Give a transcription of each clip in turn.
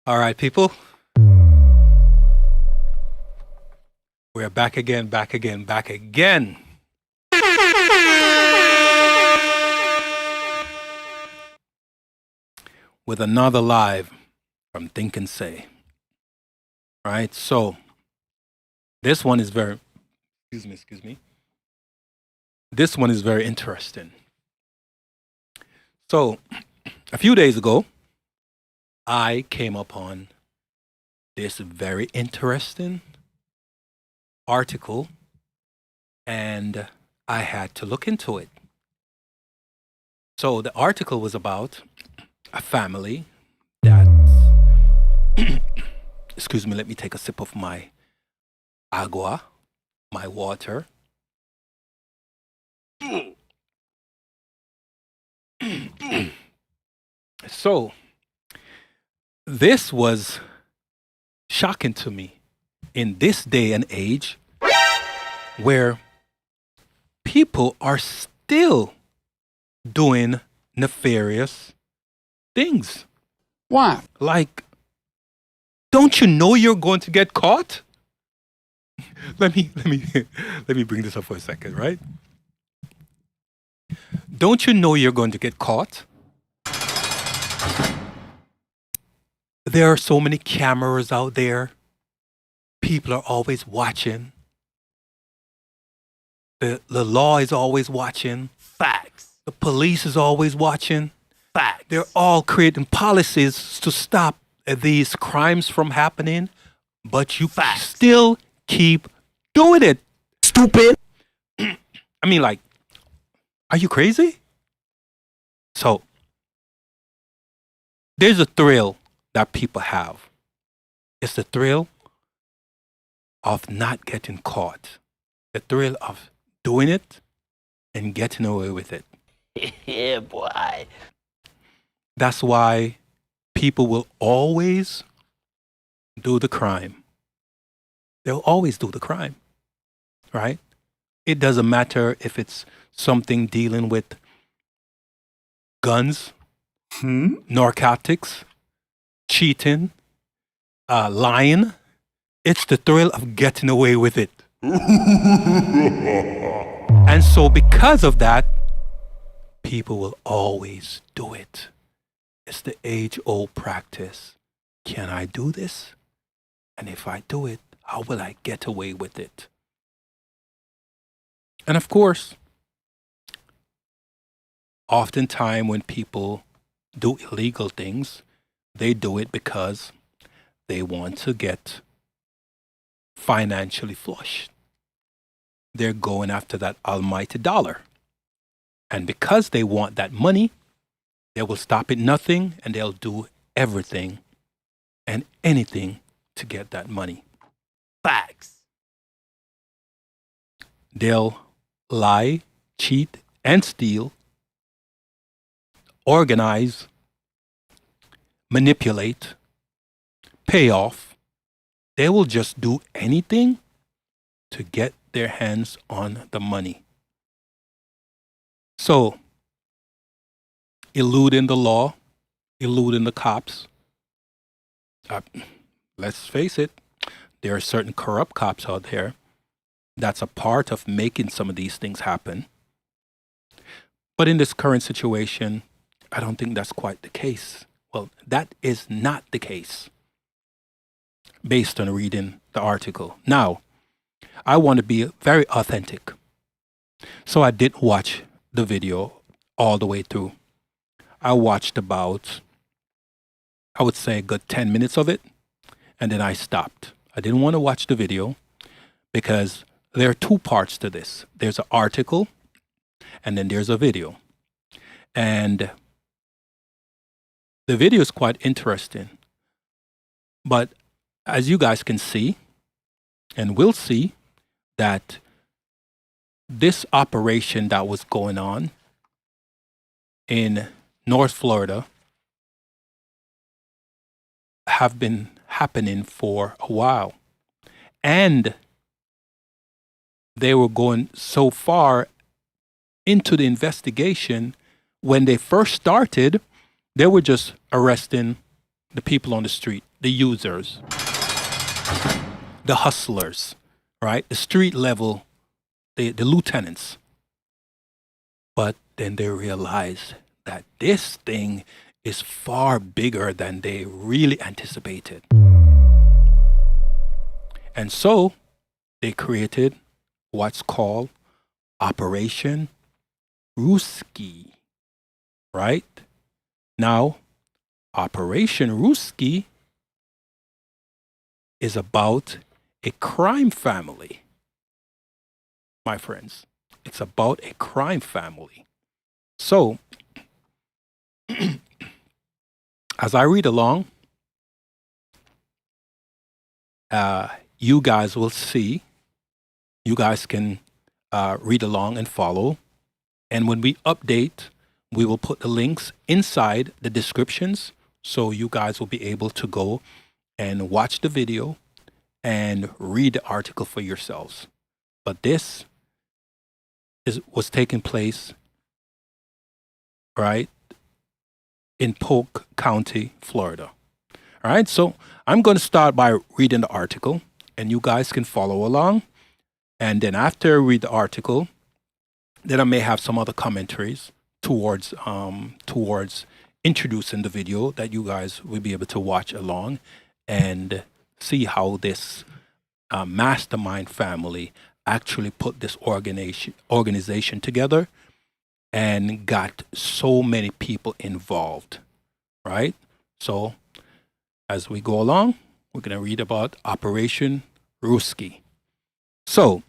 All right, people. We're back again, back again, back again. With another live from Think and Say. All right, so this one is very, excuse me. This one is very interesting. So a few days ago, I came upon this very interesting article and I had to look into it. So the article was about a family that, excuse me, let me take a sip of my agua, my water. So this was shocking to me in this day and age where people are still doing nefarious things. Why? Like, don't you know you're going to get caught? let me bring this up for a second, right? Don't you know you're going to get caught? There are so many cameras out there. People are always watching. The law is always watching. Facts. The police is always watching. Facts. They're all creating policies to stop these crimes from happening, but you still keep doing it. Stupid. I mean, like, are you crazy? So, there's a thrill that people have. It's the thrill of not getting caught. The thrill of doing it and getting away with it. Yeah, boy. That's why people will always do the crime. They'll always do the crime, right? It doesn't matter if it's something dealing with guns, narcotics, cheating, lying. It's the thrill of getting away with it. And so because of that, people will always do it. It's the age-old practice. Can I do this? And if I do it, how will I get away with it? And of course, oftentimes when people do illegal things, they do it because they want to get financially flush. They're going after that almighty dollar. And because they want that money, they will stop at nothing and they'll do everything and anything to get that money. Facts. They'll lie, cheat, and steal, organize, manipulate, pay off. They will just do anything to get their hands on the money. So, eluding the law, eluding the cops. Let's face it, there are certain corrupt cops out there that's a part of making some of these things happen. But in this current situation, I don't think that's quite the case. Well, that is not the case based on reading the article. Now, I want to be very authentic. So I didn't watch the video all the way through. I watched about, I would say, a good 10 minutes of it, and then I stopped. I didn't want to watch the video because there are two parts to this. There's an article, and then there's a video. And the video is quite interesting. But as you guys can see, and will see, that this operation that was going on in North Florida have been happening for a while. And they were going so far into the investigation. When they first started, they were just arresting the people on the street, the users, the hustlers, right? The street level, the lieutenants. But then they realize that this thing is far bigger than they really anticipated. And so they created what's called Operation Rooske, right? Now, Operation Rooske is about a crime family, my friends. It's about a crime family. So, as I read along, you guys will see, you guys can read along and follow. And when we update, we will put the links inside the descriptions so you guys will be able to go and watch the video and read the article for yourselves. But this was taking place, right, in Polk County, Florida. All right, so I'm going to start by reading the article, and you guys can follow along. And then after I read the article, then I may have some other commentaries towards introducing the video that you guys will be able to watch along and see how this mastermind family actually put this organization together and got so many people involved, right? So as we go along, we're going to read about Operation Rooske. So,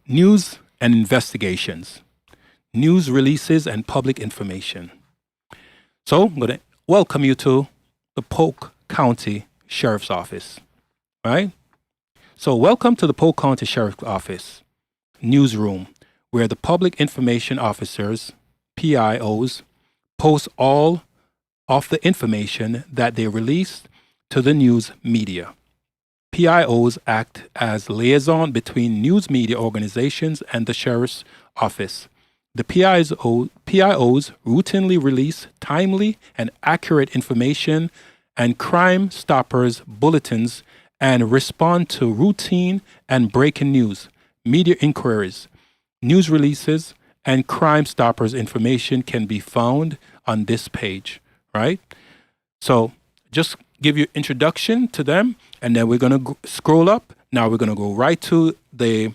news and investigations, news releases and public information. So I'm going to welcome you to the Polk County Sheriff's Office, right? So welcome to the Polk County Sheriff's Office newsroom, where the public information officers, PIOs, post all of the information that they release to the news media. PIOs act as liaison between news media organizations and the Sheriff's Office. The PIOs routinely release timely and accurate information and Crime Stoppers bulletins and respond to routine and breaking news, media inquiries. News releases and Crime Stoppers information can be found on this page, right? So just give you introduction to them, and then we're going to scroll up. Now we're going to go right to the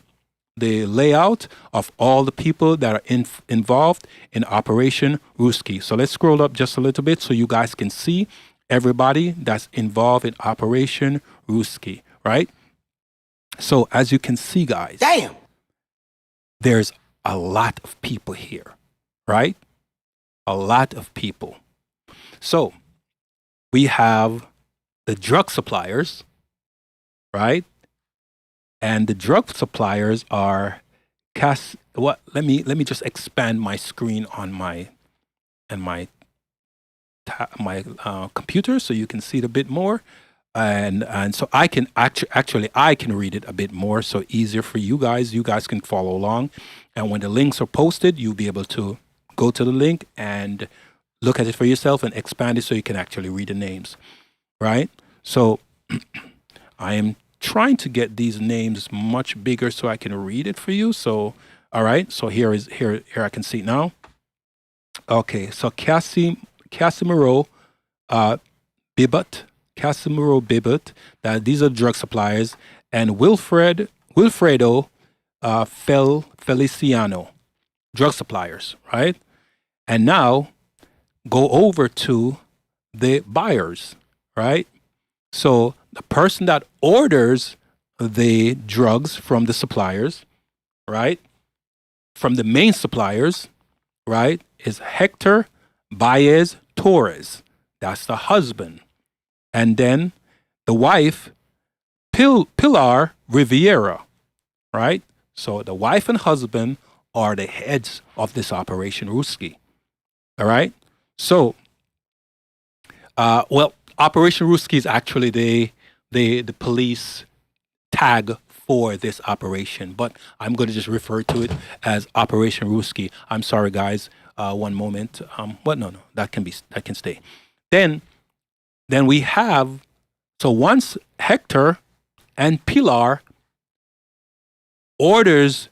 layout of all the people that are involved in Operation Rooske. So let's scroll up just a little bit so you guys can see everybody that's involved in Operation Rooske, right? So as you can see, guys, Damn. there's a lot of people here, right? A lot of people. So we have the drug suppliers, right? And the drug suppliers are let me just expand my screen on my computer so you can see it a bit more, and so I can actually I can read it a bit more, so easier for you guys. You guys can follow along, and when the links are posted, you'll be able to go to the link and look at it for yourself and expand it so you can actually read the names, right? So I am trying to get these names much bigger so I can read it for you. So all right, so here I can see it now. Okay, so Casimiro Bibbott, that these are drug suppliers, and Wilfredo Feliciano, drug suppliers, right? And now go over to the buyers, right? So the person that orders the drugs from the suppliers, right? From the main suppliers, right, is Hector Baez Torres. That's the husband. And then the wife, Pilar Riviera, right? So the wife and husband are the heads of this Operation Rooske. All right? So, Operation Rooske is actually the police tag for this operation, but I'm going to just refer to it as Operation Rooske. I'm sorry, guys. One moment. No, that can stay. Then then we have, so once Hector and Pilar orders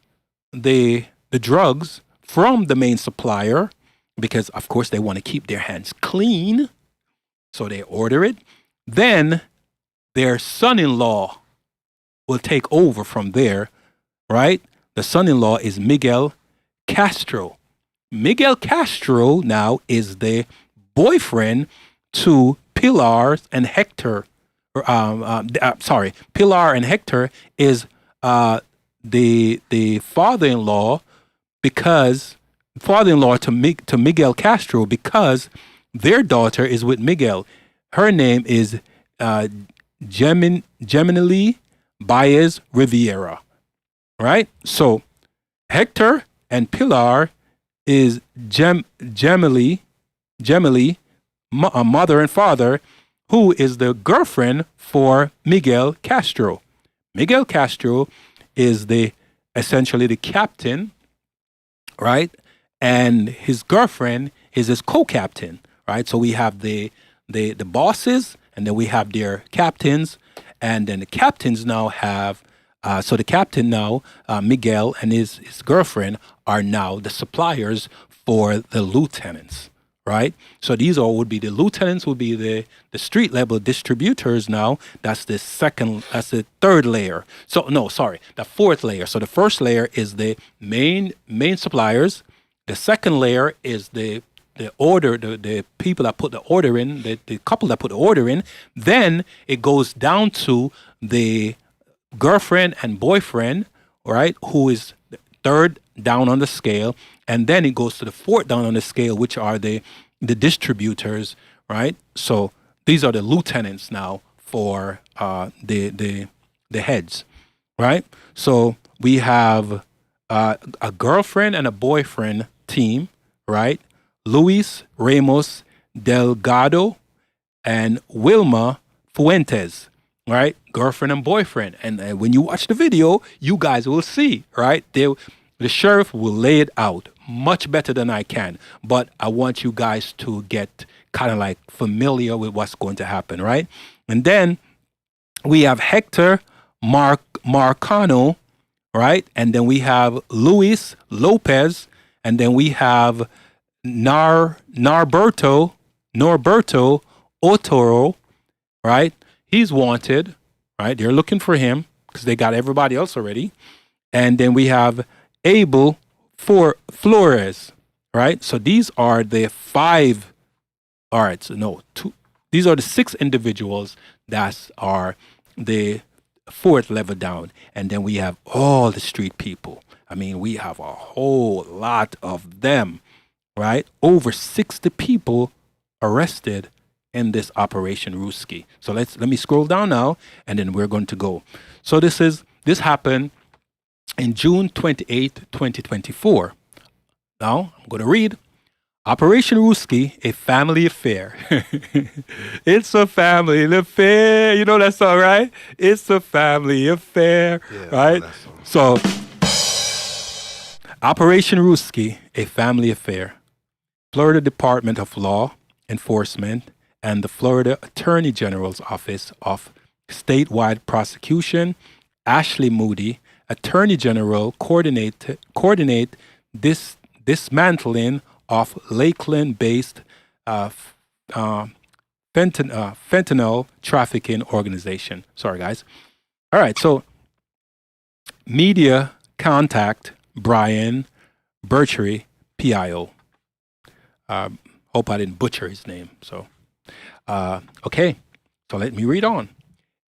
the drugs from the main supplier, because of course they want to keep their hands clean, so they order it, then their son-in-law will take over from there, right? The son-in-law is Miguel Castro. Miguel Castro now is the boyfriend to Pilar and Hector. Pilar and Hector is the father-in-law to Miguel Castro, because their daughter is with Miguel. Her name is Gemini Baez Riviera, right? So Hector and Pilar is Gemily, mother and father, who is the girlfriend for Miguel Castro. Miguel Castro is essentially the captain, right? And his girlfriend is his co-captain, right? So we have the bosses, and then we have their captains, and then the captains now have, so the captain now, Miguel and his girlfriend are now the suppliers for the lieutenants, right? So these all would be the lieutenants, would be the street level distributors now. That's the third layer. So no, sorry, the fourth layer. So the first layer is the main suppliers. The second layer is the people that put the order in, the couple that put the order in. Then it goes down to the girlfriend and boyfriend, right, who is third down on the scale, and then it goes to the fourth down on the scale, which are the distributors, right? So these are the lieutenants now for the heads, right? So we have a girlfriend and a boyfriend team, right? Luis Ramos Delgado and Wilma Fuentes, right? Girlfriend and boyfriend. And when you watch the video, you guys will see, right? The sheriff will lay it out much better than I can. But I want you guys to get kind of like familiar with what's going to happen, right? And then we have Hector Marcano, right? And then we have Luis Lopez. And then we have Norberto Otoro, right? He's wanted, right? They're looking for him because they got everybody else already. And then we have Abel Flores, right? So these are the these are the 6 individuals that are the fourth level down. And then we have all the street people. I mean, we have a whole lot of them, right? Over 60 people arrested in this Operation Rooske. So let me scroll down now, and then we're going to go. So this happened in June 28, 2024. Now I'm going to read. Operation Rooske, a family affair. It's a family affair. You know that song, right? It's a family affair, right? So Operation Rooske, a family affair. Florida Department of Law Enforcement and the Florida Attorney General's Office of Statewide Prosecution, Ashley Moody, Attorney General, coordinate this dismantling of Lakeland-based fentanyl trafficking organization. Sorry, guys. All right, so media contact Brian Birchery, PIO. Hope I didn't butcher his name. So, okay, so let me read on.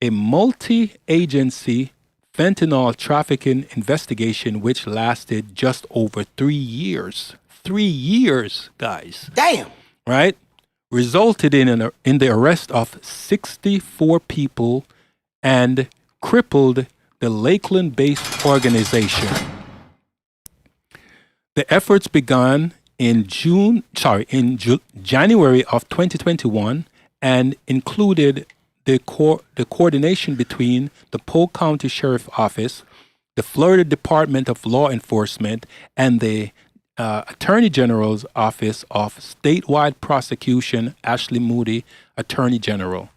A multi-agency fentanyl trafficking investigation which lasted just over 3 years. 3 years, guys. Damn. Right? Resulted in the arrest of 64 people and crippled the Lakeland-based organization. The efforts began in January of 2021 and included the coordination between the Polk County Sheriff's Office, the Florida Department of Law Enforcement, and the Attorney General's Office of Statewide Prosecution, Ashley Moody, Attorney General.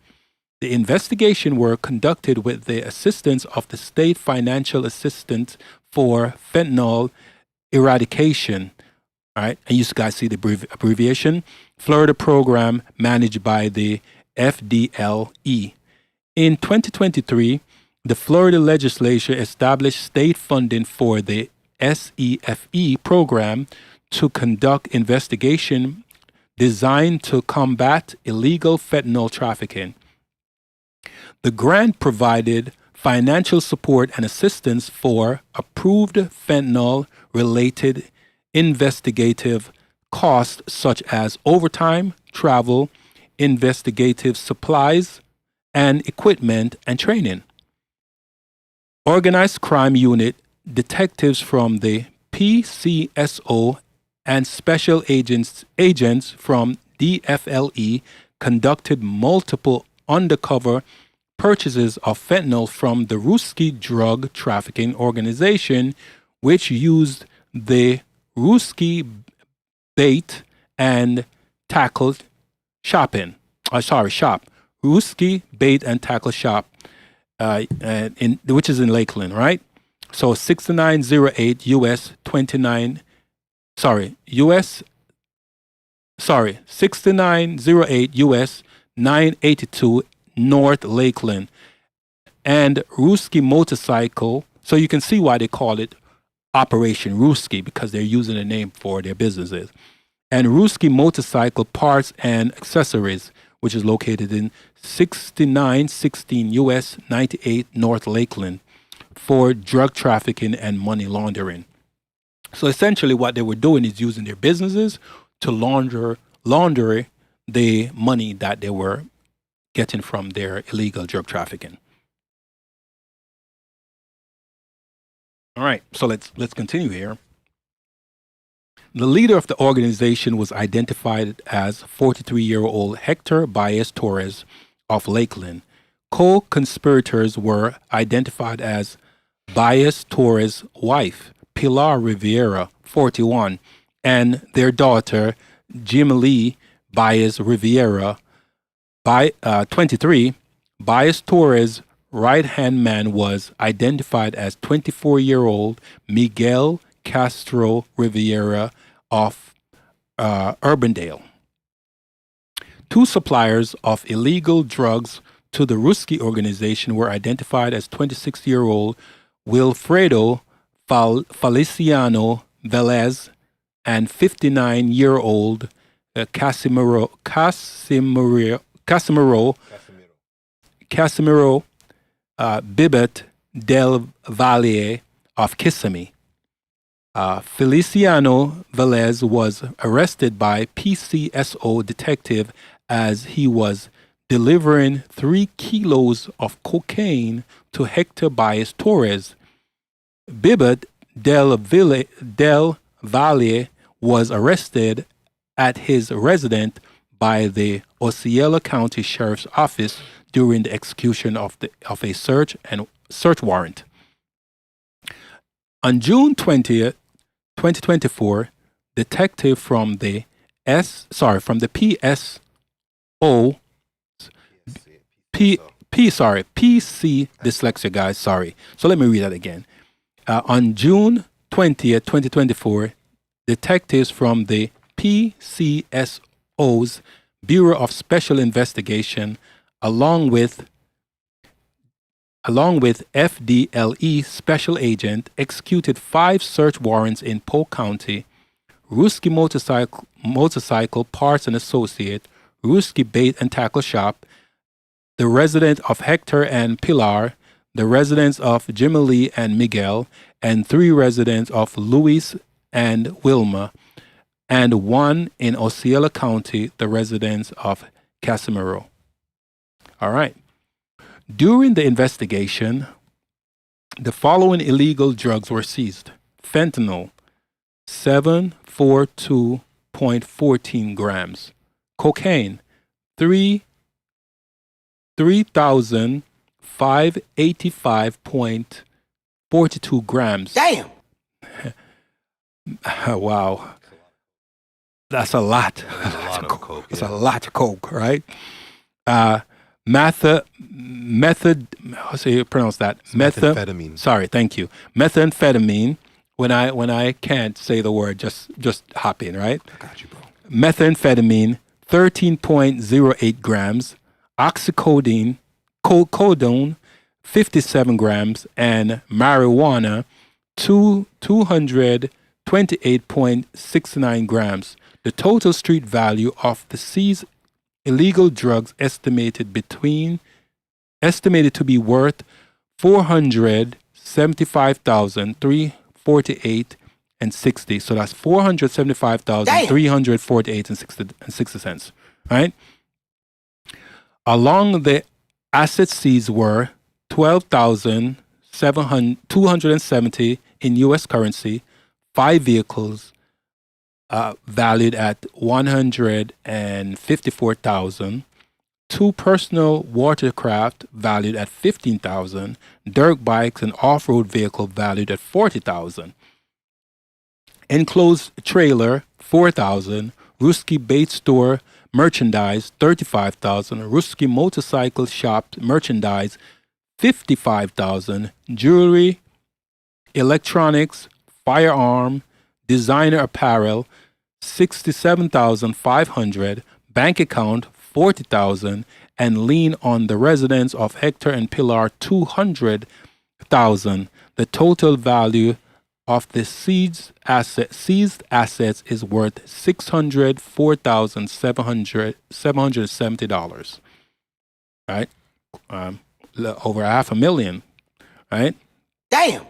The investigation were conducted with the assistance of the State Financial Assistance for Fentanyl Eradication. All right, and you guys see the abbreviation, Florida program managed by the FDLE. In 2023, the Florida legislature established state funding for the SEFE program to conduct investigation designed to combat illegal fentanyl trafficking. The grant provided financial support and assistance for approved fentanyl-related investigative costs such as overtime, travel, investigative supplies, and equipment and training. Organized crime unit detectives from the PCSO and special agents from DFLE conducted multiple undercover purchases of fentanyl from the Rooske drug trafficking organization, which used the Rooske bait and tackle shop. Rooske bait and tackle shop, which is in Lakeland, right? So 6908 US 29. 6908 US 982 North Lakeland, and Rooske motorcycle. So you can see why they call it Operation Rooske, because they're using a name for their businesses. And Rooske motorcycle parts and accessories, which is located in 6916 US 98 North Lakeland, for drug trafficking and money laundering. So essentially what they were doing is using their businesses to launder the money that they were getting from their illegal drug trafficking. All right, so let's continue here. The leader of the organization was identified as 43-year-old Hector Baez Torres of Lakeland. Co-conspirators were identified as Baez Torres' wife, Pilar Rivera, 41, and their daughter, Jimmy Baez Rivera, 23. Baez Torres' right-hand man was identified as 24-year-old Miguel Castro Rivera of Urbandale. Two suppliers of illegal drugs to the Rooske organization were identified as 26-year-old Wilfredo Feliciano Velez and 59-year-old Casimiro Bibet del Valle of Kissimmee. Feliciano Velez was arrested by PCSO detective as he was delivering 3 kilos of cocaine to Hector Baez Torres. Bibet del Valle was arrested at his residence by the Osceola County Sheriff's Office during the execution of a search warrant. On June 20th, 2024, detective from the PCSO, PC dyslexia, guys, sorry. So let me read that again. On June 20th, 2024, detectives from the PCSO's Bureau of Special Investigation, along with FDLE special agent, executed 5 search warrants in Polk County: Rooske motorcycle parts and associate, Rooske bait and tackle shop, the residence of Hector and Pilar, the residence of Jimmy Lee and Miguel, and 3 residents of Luis and Wilma, and 1 in Osceola County, the residence of Casimiro. All right. During the investigation, the following illegal drugs were seized: fentanyl, 742.14 grams, cocaine, 3,585.42 grams. Damn. Wow. That's a lot. That's a lot of coke. That's a lot of coke, right? How say you pronounce that? Methamphetamine. Sorry, thank you. Methamphetamine. When I can't say the word, just hop in, right? I got you, bro. Methamphetamine, 13.08 grams. Oxycodone, codone, 57 grams, and marijuana, 228.69 grams. The total street value of the seized illegal drugs estimated to be worth $475,348.60. So that's $475,348.60. Right? Along the asset seized were 12,270 in U.S. currency, 5 vehicles valued at $154,000, 2 personal watercraft valued at $15,000, dirt bikes and off-road vehicle valued at $40,000, enclosed trailer $4,000, Rooske bait store merchandise $35,000, Rooske motorcycle shop merchandise $55,000, jewelry, electronics, firearm, designer apparel $67,500, bank account $40,000, and lien on the residence of Hector and Pilar $200,000. The total value of the seized assets is worth $604,770. Right, over $500,000. Right. Damn.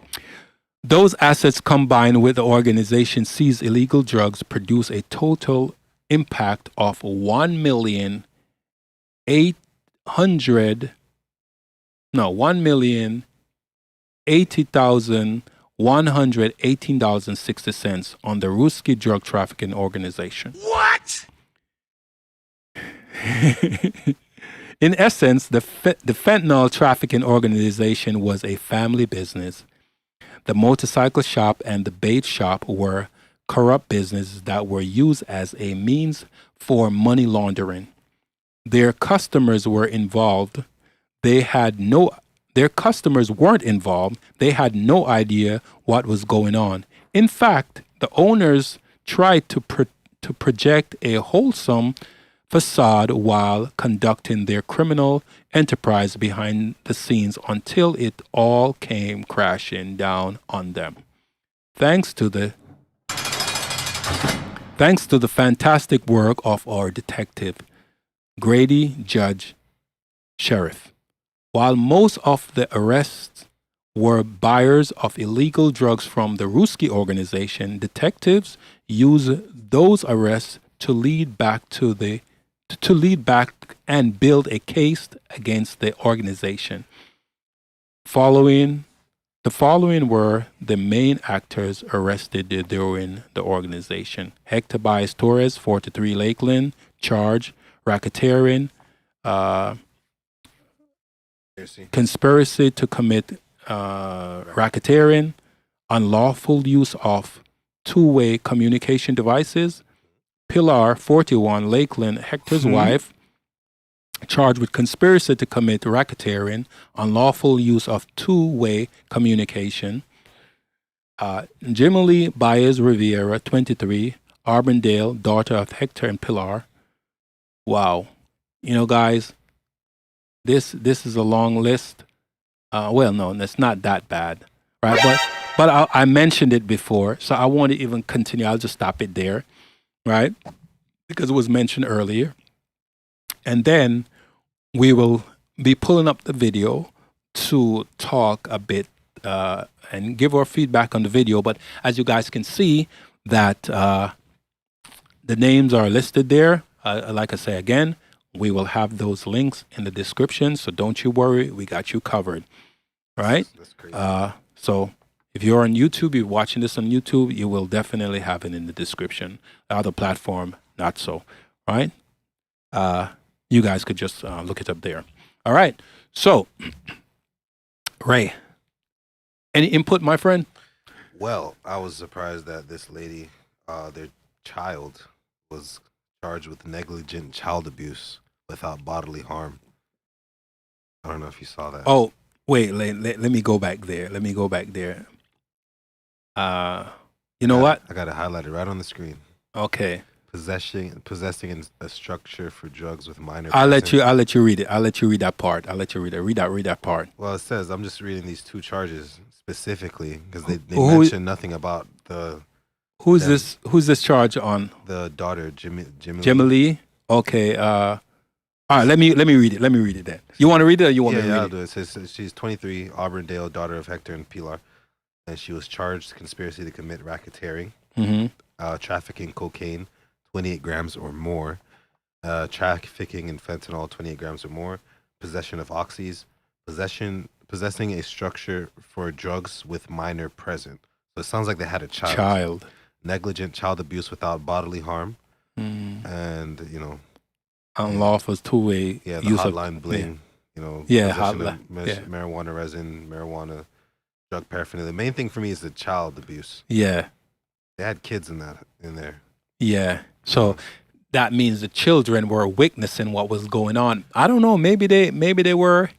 Those assets combined with the organization seized illegal drugs produce a total impact of $1,080,118.60 on the Rooske drug trafficking organization. What? In essence, the fentanyl trafficking organization was a family business. The motorcycle shop and the bait shop were corrupt businesses that were used as a means for money laundering. Their customers weren't involved. They had no idea what was going on. In fact, the owners tried to project a wholesome facade while conducting their criminal enterprise behind the scenes until it all came crashing down on them. Thanks to the fantastic work of our detective, Grady Judge Sheriff. While most of the arrests were buyers of illegal drugs from the Rooske organization, detectives used those arrests to lead back and build a case against the organization. The following were the main actors arrested during the organization: Hector Baez Torres, 43 Lakeland, charge racketeering, conspiracy to commit racketeering, unlawful use of two-way communication devices. Pilar, 41, Lakeland, Hector's wife, charged with conspiracy to commit racketeering, unlawful use of two-way communication. Jimmy Baez Rivera, 23, Arbondale, daughter of Hector and Pilar. Wow. You know, guys, this is a long list. Well, no, it's not that bad, right? But I mentioned it before, so I won't even continue. I'll just stop it there, right? Because it was mentioned earlier. And then we will be pulling up the video to talk a bit and give our feedback on the video. But as you guys can see, that the names are listed there. Like I say again, we will have those links in the description, so don't you worry, we got you covered. Right? That's crazy. So if you're on YouTube, you're watching this on YouTube, you will definitely have it in the description. The other platform, not so. Right? You guys could just look it up there. All right. So, Ray, any input, my friend? Well, I was surprised that this lady, their child, was charged with negligent child abuse without bodily harm. I don't know if you saw that. Oh, wait, let me go back there. Let me go back there. You know what? I got it highlighted right on the screen. Okay. Possessing a structure for drugs with minor. I'll let you read it. I'll let you read that part. I'll let you read it. Read that part. Well, it says, I'm just reading these two charges specifically because they Who- mention nothing about the Who's Them. Who's this charge on? the daughter, Jimmy Lee. Okay. All right. Let me read it. Let me read it then. You want to read it, or you want me to I'll read do it. It says she's 23, Auburndale, daughter of Hector and Pilar, and she was charged conspiracy to commit racketeering, it? trafficking cocaine, 28 grams or more, trafficking in fentanyl, 28 grams or more, possession of oxys, possessing a structure for drugs with minor present. So it sounds like they had a child. Negligent child abuse without bodily harm, and Unlawful two-way the use hotline bling, Yeah, possession hotline, of marijuana resin, marijuana drug paraphernalia. The main thing for me is the child abuse. Yeah. They had kids in there. Yeah. So that means the children were witnessing what was going on. I don't know. Maybe they were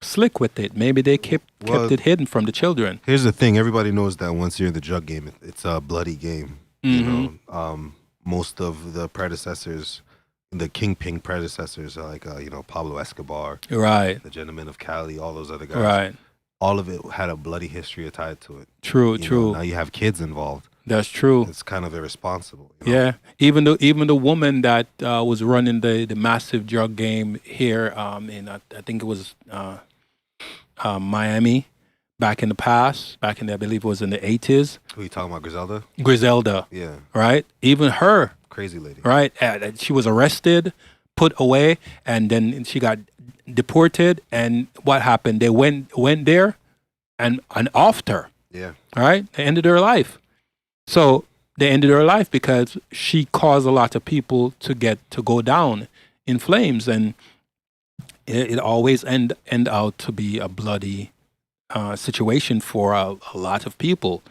slick with it. Maybe they kept it hidden from the children. Here's the thing: everybody knows that once you're in the drug game, it's a bloody game. Most of the predecessors, the kingpin predecessors, are like Pablo Escobar, Right. the Gentleman of Cali, all those other guys. Right. All of it had a bloody history tied to it. True. Now you have kids involved. That's true. It's kind of irresponsible. Yeah. Even the woman that was running the massive drug game here in I think it was Miami back in the past, I believe it was in the 80s. Who you talking about, Griselda? Griselda. Yeah. Right? Even her. Crazy lady. Right? She was arrested, put away, and then she got deported. And what happened? They went there and offed her. Yeah. Right? They ended her life. So they ended her life because she caused a lot of people to go down in flames, and it always end out to be a bloody situation for a lot of people.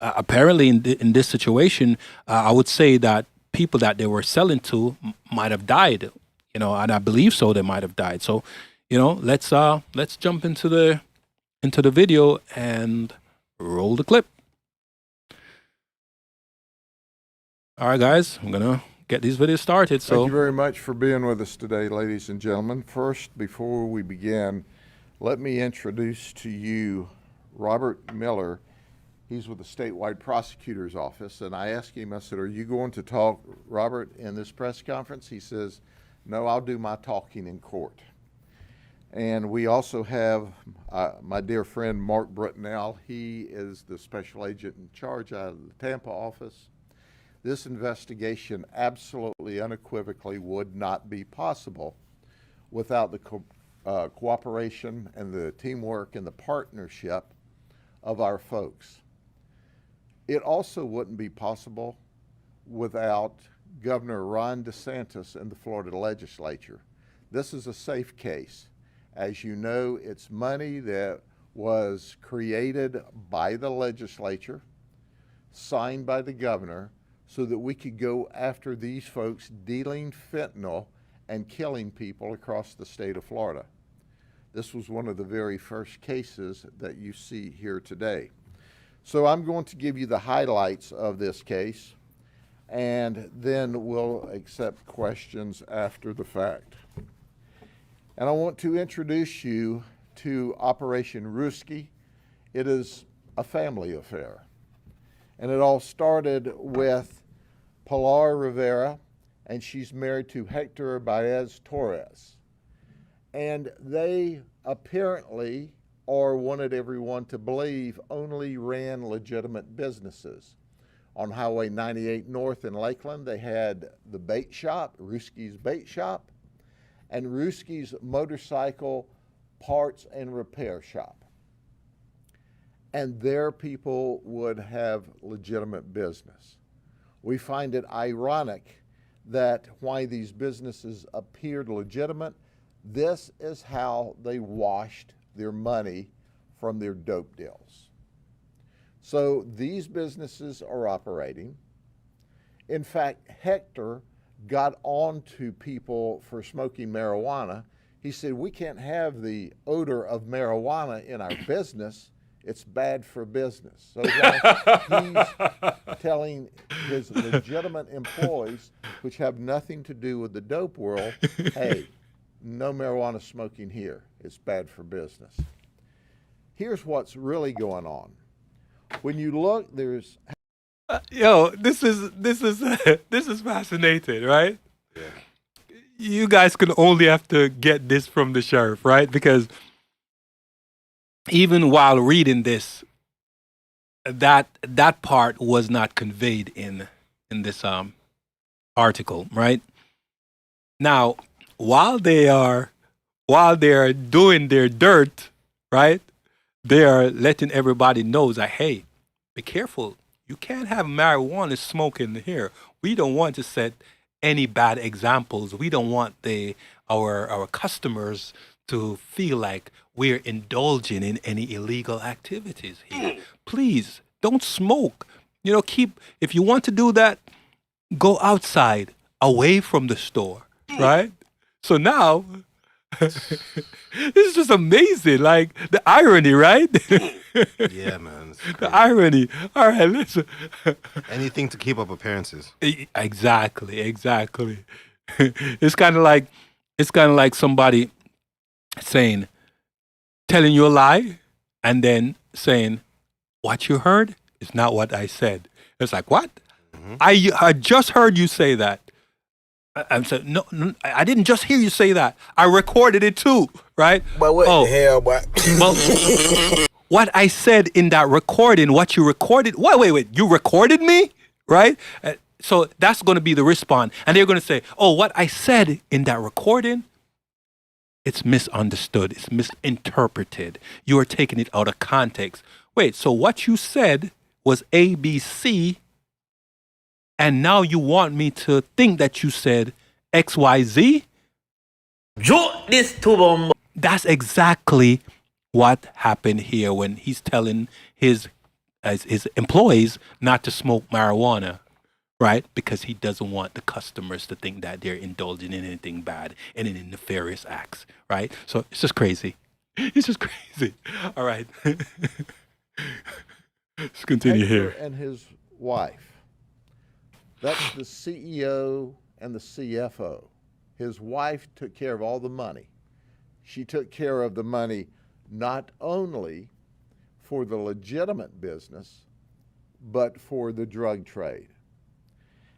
Apparently, in this situation, I would say that people that they were selling to might have died. And I believe so. They might have died. So, let's jump into the video and roll the clip. All right, guys, I'm gonna get these videos started. So Thank you very much for being with us today, ladies and gentlemen. First, before we begin, let me introduce to you Robert Miller. He's with the Statewide Prosecutor's Office, and I asked him, I said, "Are you going to talk, Robert, in this press conference?" He says, "No, I'll do my talking in court." And we also have my dear friend Mark Brittenell. He is the special agent in charge out of the Tampa office. This investigation absolutely unequivocally would not be possible without the cooperation and the teamwork and the partnership of our folks. It also wouldn't be possible without Governor Ron DeSantis and the Florida legislature. This is a safe case. As you know, it's money that was created by the legislature, signed by the governor, so that we could go after these folks dealing fentanyl and killing people across the state of Florida. This was one of the very first cases that you see here today. So I'm going to give you the highlights of this case, and then we'll accept questions after the fact. And I want to introduce you to Operation Rooske. It is a family affair. And it all started with Pilar Rivera, and she's married to Hector Baez Torres. And they apparently, or wanted everyone to believe, only ran legitimate businesses. On Highway 98 North in Lakeland, they had the bait shop, Rooske's Bait Shop, and Rooske's Motorcycle Parts and Repair Shop. And their people would have legitimate business. We find it ironic that why these businesses appeared legitimate, this is how they washed their money from their dope deals. So these businesses are operating. In fact, Hector got on to people for smoking marijuana. He said, we can't have the odor of marijuana in our business. It's bad for business. So he's telling his legitimate employees, which have nothing to do with the dope world, hey, no marijuana smoking here. It's bad for business. Here's what's really going on. When you look, there's Yo, this is this is fascinating, right? Yeah. You guys can only have to get this from the sheriff, right? Because even while reading this, that part was not conveyed in this article, right? Now, while they are doing their dirt, right? They are letting everybody know that, hey, be careful. You can't have marijuana smoking here. We don't want to set any bad examples. We don't want our customers to feel like we're indulging in any illegal activities here. Please don't smoke. You know, if you want to do that, go outside, away from the store, right? So now, it's just amazing, like the irony, right? Yeah, man. It's The crazy. irony. All right, listen. Anything to keep up appearances. Exactly. It's kind of like somebody telling you a lie, and then saying, "What you heard is not what I said." It's like, what? I just heard you say that. I'm saying, no, I didn't just hear you say that. I recorded it too, right? But what Oh. the hell, boy? Well, what I said in that recording, what you recorded, wait, you recorded me, right? So that's going to be the response. And they're going to say, oh, what I said in that recording, it's misunderstood. It's misinterpreted. You are taking it out of context. Wait, so what you said was A, B, C, and now you want me to think that you said X, Y, Z? Jolt this tube. That's exactly what happened here when he's telling his employees not to smoke marijuana, right? Because he doesn't want the customers to think that they're indulging in anything bad and in nefarious acts, right? So it's just crazy. It's just crazy. All right. Let's continue Hector here. and his wife. That's the CEO and the CFO. His wife took care of all the money. She took care of the money not only for the legitimate business, but for the drug trade.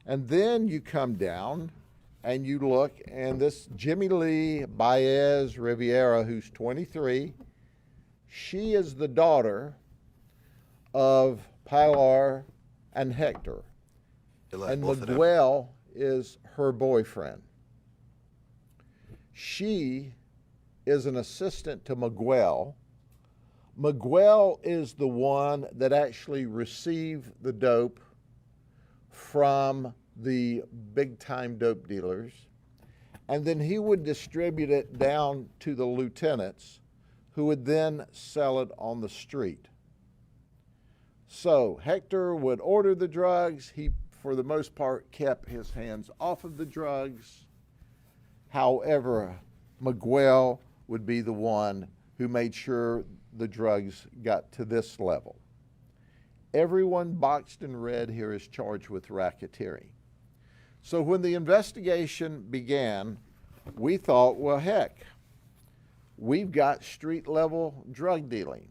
And then you come down and you look, and this Jimmy Lee Baez Riviera, who's 23, she is the daughter of Pilar and Hector. They like And both of them. Miguel is her boyfriend. She is an assistant to Miguel. Miguel is the one that actually received the dope from the big-time dope dealers, and then he would distribute it down to the lieutenants, who would then sell it on the street. So Hector would order the drugs. He, for the most part, kept his hands off of the drugs. However, Miguel would be the one who made sure the drugs got to this level. Everyone boxed in red here is charged with racketeering. So when the investigation began, we thought, well, heck, we've got street level drug dealing.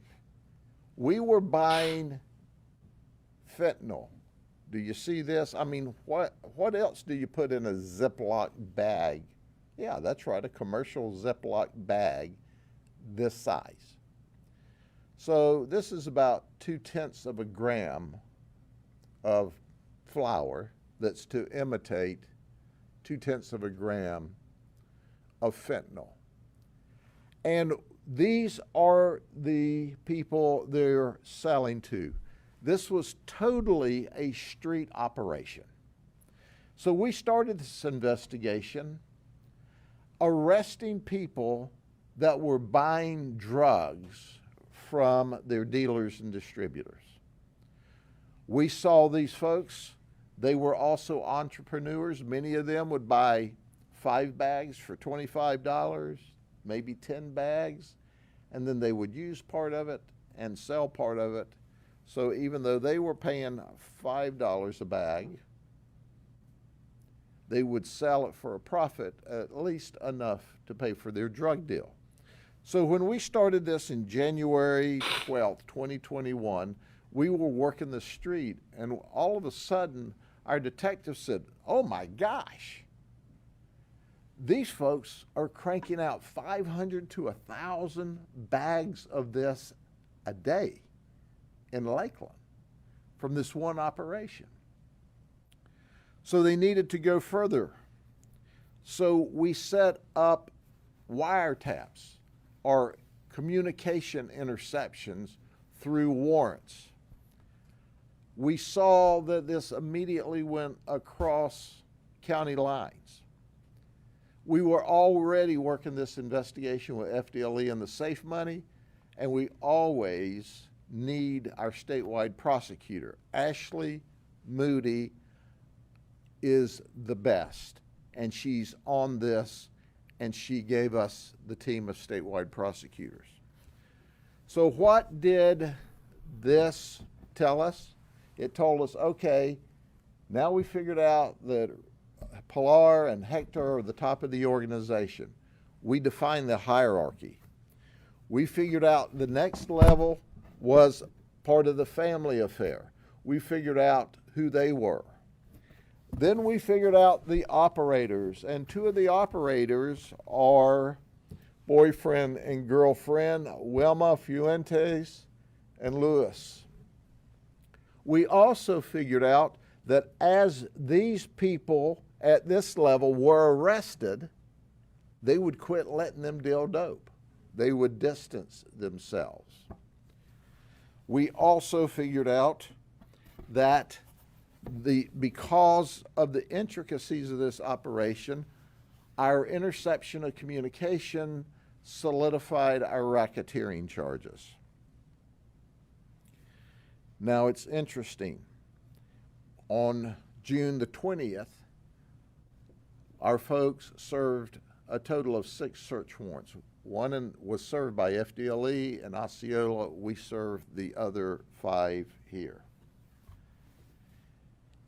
We were buying fentanyl. Do you see this? I mean, what else do you put in a Ziploc bag? Yeah, that's right, a commercial Ziploc bag this size. So this is about 0.2 of a gram of flour that's to imitate 0.2 of a gram of fentanyl. And these are the people they're selling to. This was totally a street operation. So we started this investigation arresting people that were buying drugs from their dealers and distributors. We saw these folks. They were also entrepreneurs. Many of them would buy 5 bags for $25, maybe 10 bags, and then they would use part of it and sell part of it. So even though they were paying $5 a bag, they would sell it for a profit, at least enough to pay for their drug deal. So when we started this in January 12th, 2021, we were working the street, and all of a sudden, our detective said, "Oh my gosh, these folks are cranking out 500 to 1,000 bags of this a day in Lakeland from this one operation." So they needed to go further. So we set up wiretaps or communication interceptions through warrants. We saw that this immediately went across county lines. We were already working this investigation with FDLE and the safe money, and we always need our statewide prosecutor. Ashley Moody is the best, and she's on this, and she gave us the team of statewide prosecutors. So what did this tell us? It told us, okay, now we figured out that Pilar and Hector are the top of the organization. We defined the hierarchy. We figured out the next level was part of the family affair. We figured out who they were. Then we figured out the operators, and 2 of the operators are boyfriend and girlfriend, Wilma Fuentes and Luis. We also figured out that as these people at this level were arrested, they would quit letting them deal dope. They would distance themselves. We also figured out that because of the intricacies of this operation, our interception of communication solidified our racketeering charges. Now it's interesting. On June the 20th, our folks served a total of 6 search warrants. One was served by FDLE and Osceola. We served the other 5 here.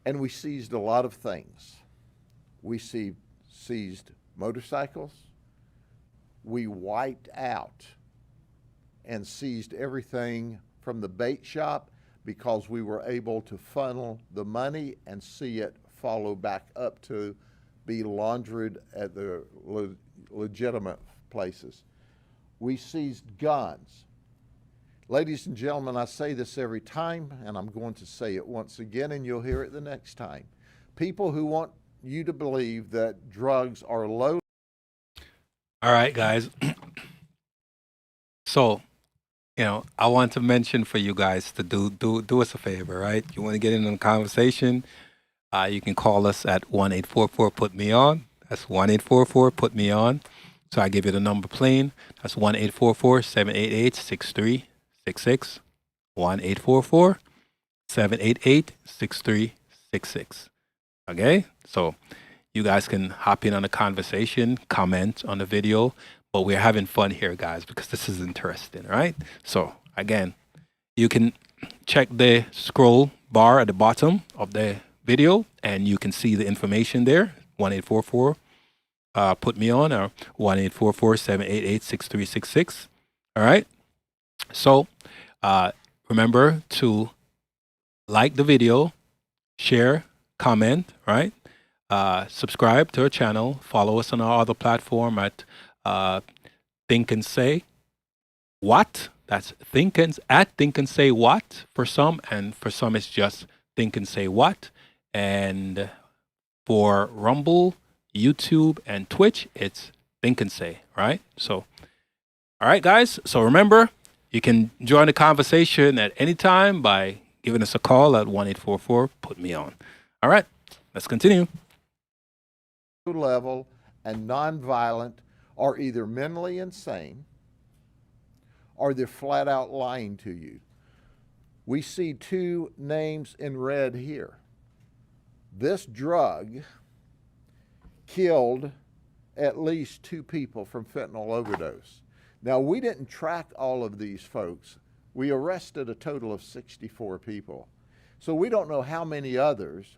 And we seized a lot of things. We seized motorcycles. We wiped out and seized everything from the bait shop because we were able to funnel the money and see it follow back up to be laundered at the legitimate places. We seized guns. Ladies and gentlemen, I say this every time, and I'm going to say it once again, and you'll hear it the next time. People who want you to believe that drugs are low. All right, guys. So, I want to mention for you guys to do us a favor, right? You want to get in on the conversation, you can call us at 1-844-PUT-ME-ON. That's 1-844-PUT-ME-ON. So I give you the number plain. That's 1-844-788-6366. 1-844-788-6366. Okay? So you guys can hop in on the conversation, comment on the video, but we're having fun here, guys, because this is interesting, right? So again, you can check the scroll bar at the bottom of the video, and you can see the information there. 1-844 put me on, or 1-844-788-6366. All right. So remember to like the video, share, comment, right? Subscribe to our channel. Follow us on our other platform at Think and Say What. That's Think and Say What for some, and for some it's just Think and Say What. And for Rumble, YouTube, and Twitch, it's Think and Say, right? So, all right, guys. So remember, you can join the conversation at any time by giving us a call at 1-844-PUT-ME-ON. All right, let's continue. Level and nonviolent are either mentally insane or they're flat out lying to you. We see 2 names in red here. This drug killed at least 2 people from fentanyl overdose. Now, we didn't track all of these folks. We arrested a total of 64 people. So we don't know how many others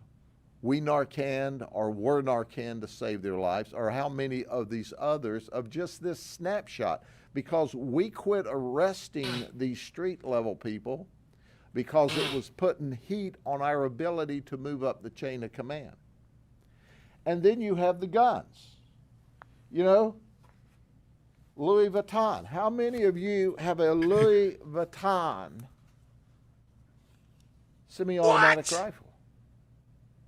we Narcaned or were Narcaned to save their lives, or how many of these others of just this snapshot, because we quit arresting these street level people because it was putting heat on our ability to move up the chain of command. And then you have the guns. You know, Louis Vuitton. How many of you have a Louis Vuitton semi-automatic rifle?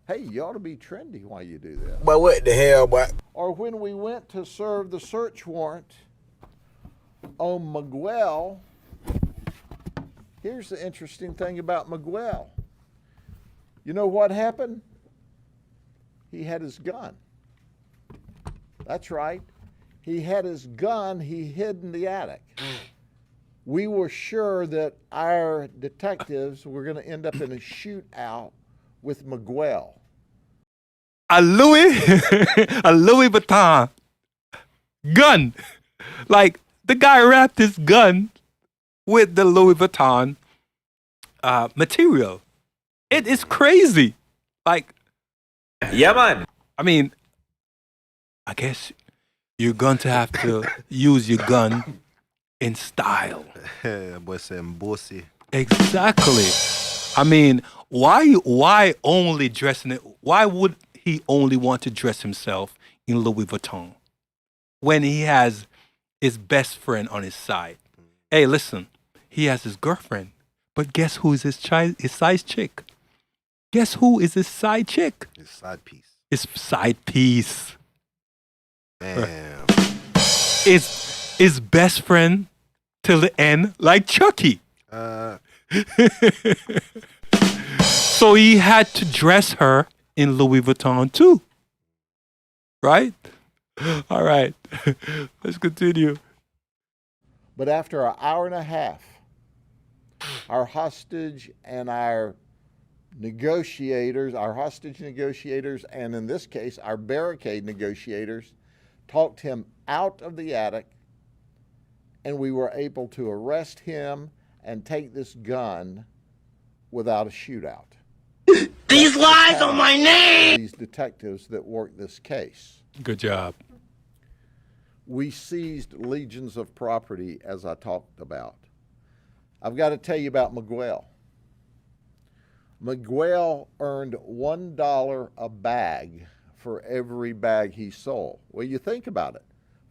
Hey, you ought to be trendy while you do that. But what the hell, boy? Or when we went to serve the search warrant on Miguel, here's the interesting thing about Miguel. You know what happened? He had his gun. That's right. He had his gun he hid in the attic. We were sure that our detectives were going to end up in a shootout with Miguel. A Louis Vuitton gun. Like, the guy wrapped his gun with the Louis Vuitton material. It is crazy. Like, Yeah, man. I mean, I guess you're going to have to use your gun in style. Boy saying bossy. Exactly. I mean, why only dressing it? Why would he only want to dress himself in Louis Vuitton when he has his best friend on his side? Hey, listen, he has his girlfriend, but guess who is his side chick? Guess who is his side chick? His side piece. His side piece. Damn. His best friend till the end, like Chucky. So he had to dress her in Louis Vuitton too. Right? All right. Let's continue. But after an hour and a half, our hostage negotiators, and in this case, our barricade negotiators, talked him out of the attic, and we were able to arrest him and take this gun without a shootout. These lies on my name! These detectives that worked this case. Good job. We seized legions of property, as I talked about. I've got to tell you about Miguel. Miguel earned $1 a bag for every bag he sold. Well, you think about it.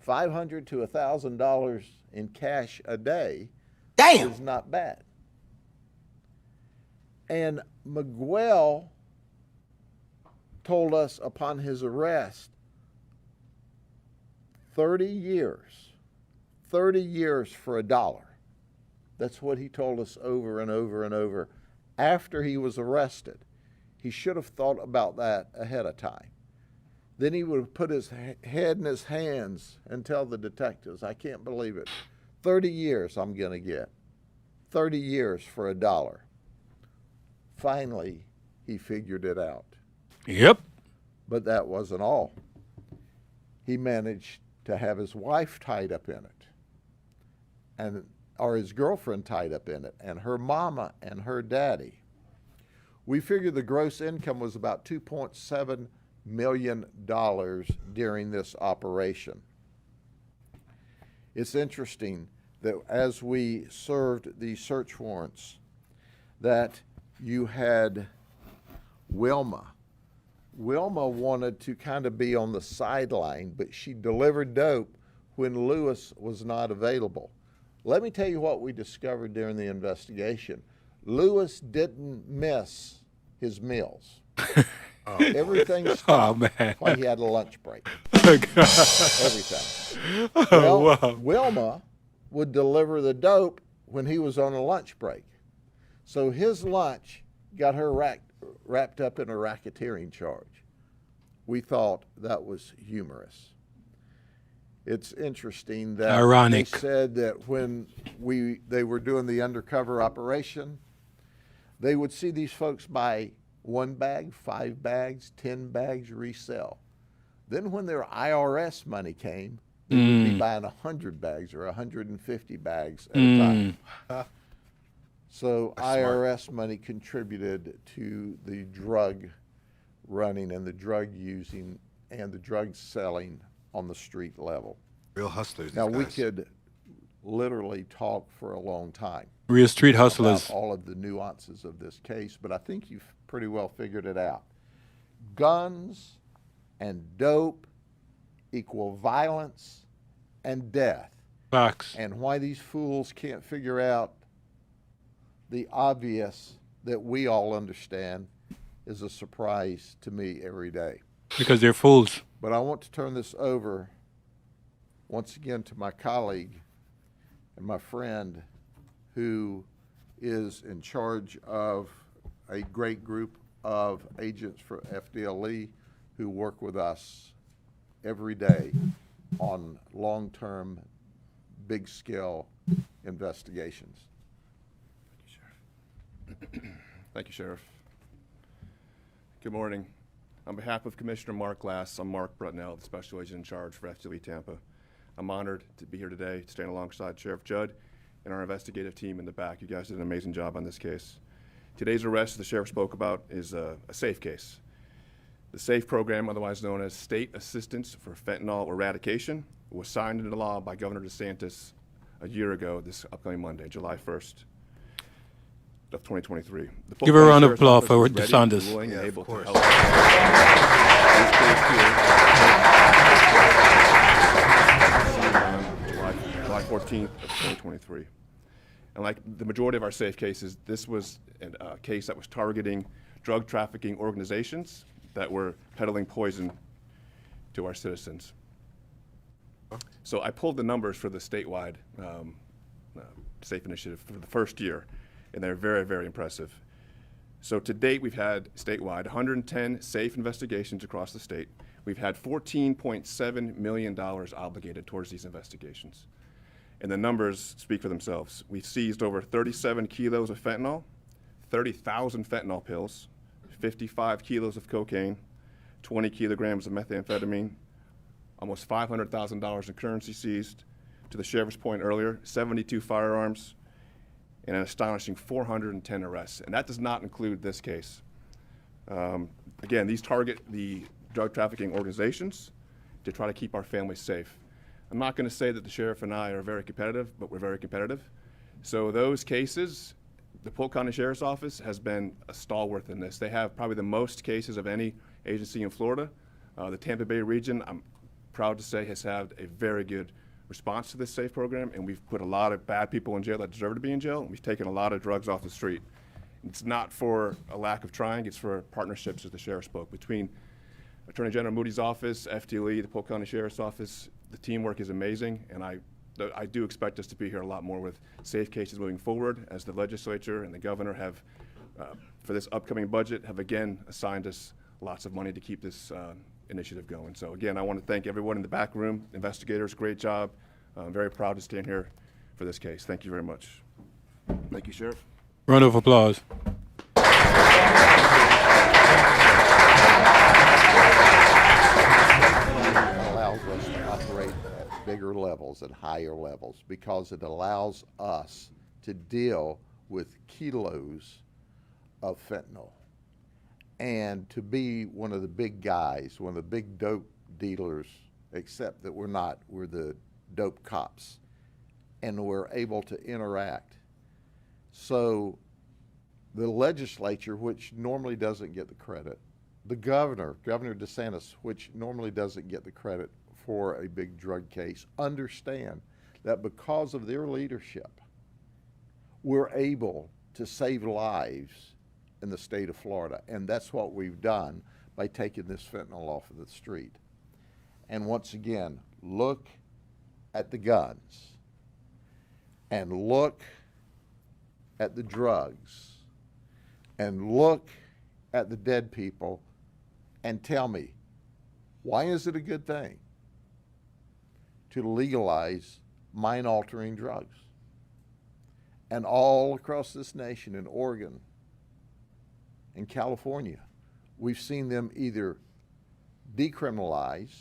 $500 to $1,000 in cash a day is not bad. And Miguel told us upon his arrest, 30 years for $1. That's what he told us over and over and over after he was arrested. He should have thought about that ahead of time. Then he would have put his head in his hands and tell the detectives, I can't believe it. 30 years I'm going to get. 30 years for $1. Finally, he figured it out. Yep. But that wasn't all. He managed to have his wife tied up in it, or his girlfriend tied up in it, and her mama and her daddy. We figured the gross income was about $2.7 million during this operation. It's interesting that as we served these search warrants, that you had Wilma. Wilma wanted to kind of be on the sideline, but she delivered dope when Lewis was not available. Let me tell you what we discovered during the investigation. Lewis didn't miss his meals. Everything stopped while he had a lunch break. Everything. Well, wow. Wilma would deliver the dope when he was on a lunch break. So his lunch got her wrapped up in a racketeering charge. We thought that was humorous. It's interesting that Ironic. They said that when they were doing the undercover operation, they would see these folks buy 1 bag, 5 bags, 10 bags resell. Then when their IRS money came, they would be buying 100 bags or 150 bags at a time. So IRS money contributed to the drug running and the drug using and the drug selling on the street level. Real hustlers. These Now, we guys. could literally talk for a long time Real street hustlers. about all of the nuances of this case, but I think you've pretty well figured it out. Guns and dope equal violence and death. Facts. And why these fools can't figure out the obvious that we all understand is a surprise to me every day. Because they're fools. But I want to turn this over once again to my colleague and my friend who is in charge of a great group of agents for FDLE who work with us every day on long-term, big-scale investigations. Thank you, Sheriff. Good morning. On behalf of Commissioner Mark Glass, I'm Mark Brutnell, the Special Agent in charge for FDLE Tampa. I'm honored to be here today to stand alongside Sheriff Judd and our investigative team in the back. You guys did an amazing job on this case. Today's arrest, the Sheriff spoke about, is a SAFE case. The SAFE program, otherwise known as State Assistance for Fentanyl Eradication, was signed into law by Governor DeSantis a year ago, this upcoming Monday, July 1st. Of 2023. The Polk Give a County round of Sheriff's applause Office for is ready, DeSantis. willing, and Yeah, able of to course. help. July 14th of 2023. And like the majority of our SAFE cases, this was a case that was targeting drug trafficking organizations that were peddling poison to our citizens. So I pulled the numbers for the statewide SAFE initiative for the first year, and they're very, very impressive. So to date, we've had statewide 110 SAFE investigations across the state. We've had $14.7 million obligated towards these investigations. And the numbers speak for themselves. We've seized over 37 kilos of fentanyl, 30,000 fentanyl pills, 55 kilos of cocaine, 20 kilograms of methamphetamine, almost $500,000 in currency seized. To the sheriff's point earlier, 72 firearms, and an astonishing 410 arrests. And that does not include this case. Again, these target the drug trafficking organizations to try to keep our families safe. I'm not going to say that the sheriff and I are very competitive, but we're very competitive. So those cases, the Polk County Sheriff's Office has been a stalwart in this. They have probably the most cases of any agency in Florida. The Tampa Bay region, I'm proud to say, has had a very good response to this SAFE program, and we've put a lot of bad people in jail that deserve to be in jail, and we've taken a lot of drugs off the street. It's not for a lack of trying, it's for partnerships, as the sheriff spoke, between Attorney General Moody's office, FDLE, the Polk County Sheriff's Office. The teamwork is amazing, and I do expect us to be here a lot more with SAFE cases moving forward, as the legislature and the governor have, for this upcoming budget, have again assigned us lots of money to keep this initiative going. So again, I want to thank everyone in the back room, investigators, great job. I'm very proud to stand here for this case. Thank you very much. Thank you, Sheriff. Round of applause. It allows us to operate at bigger levels, at higher levels, because it allows us to deal with kilos of fentanyl and to be one of the big guys, one of the big dope dealers, except that we're not. We're the dope cops, and we're able to interact. So the legislature, which normally doesn't get the credit, the Governor DeSantis, which normally doesn't get the credit for a big drug case, understand that because of their leadership, we're able to save lives in the state of Florida. And that's what we've done by taking this fentanyl off of the street. And once again, look at the guns and look at the drugs and look at the dead people and tell me, why is it a good thing to legalize mind-altering drugs? And all across this nation, in Oregon, in California, we've seen them either decriminalize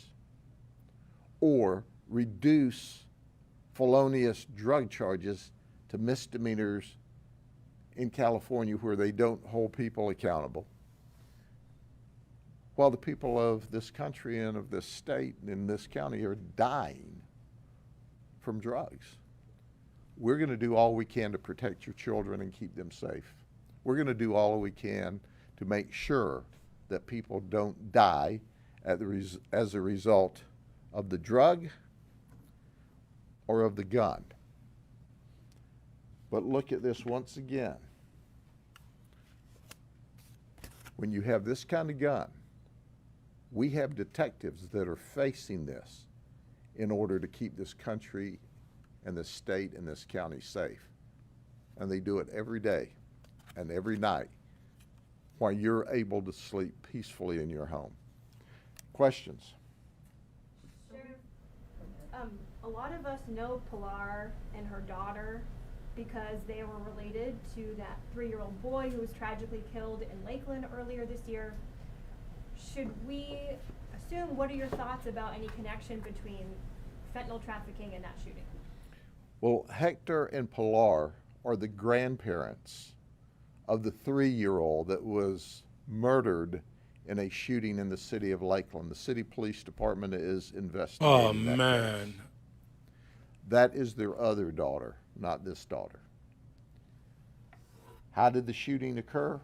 or reduce felonious drug charges to misdemeanors in California where they don't hold people accountable. While the people of this country and of this state and in this county are dying from drugs. We're going to do all we can to protect your children and keep them safe. We're going to do all we can to make sure that people don't die as a result of the drug or of the gun. But look at this once again. When you have this kind of gun, we have detectives that are facing this in order to keep this country and this state and this county safe. And they do it every day and every night while you're able to sleep peacefully in your home. Questions? A lot of us know Pilar and her daughter because they were related to that 3-year-old boy who was tragically killed in Lakeland earlier this year. Should we assume, what are your thoughts about any connection between fentanyl trafficking and that shooting? Well, Hector and Pilar are the grandparents of the 3-year-old that was murdered in a shooting in the city of Lakeland. The city police department is investigating Oh, that man. case. That is their other daughter, not this daughter. How did the shooting occur?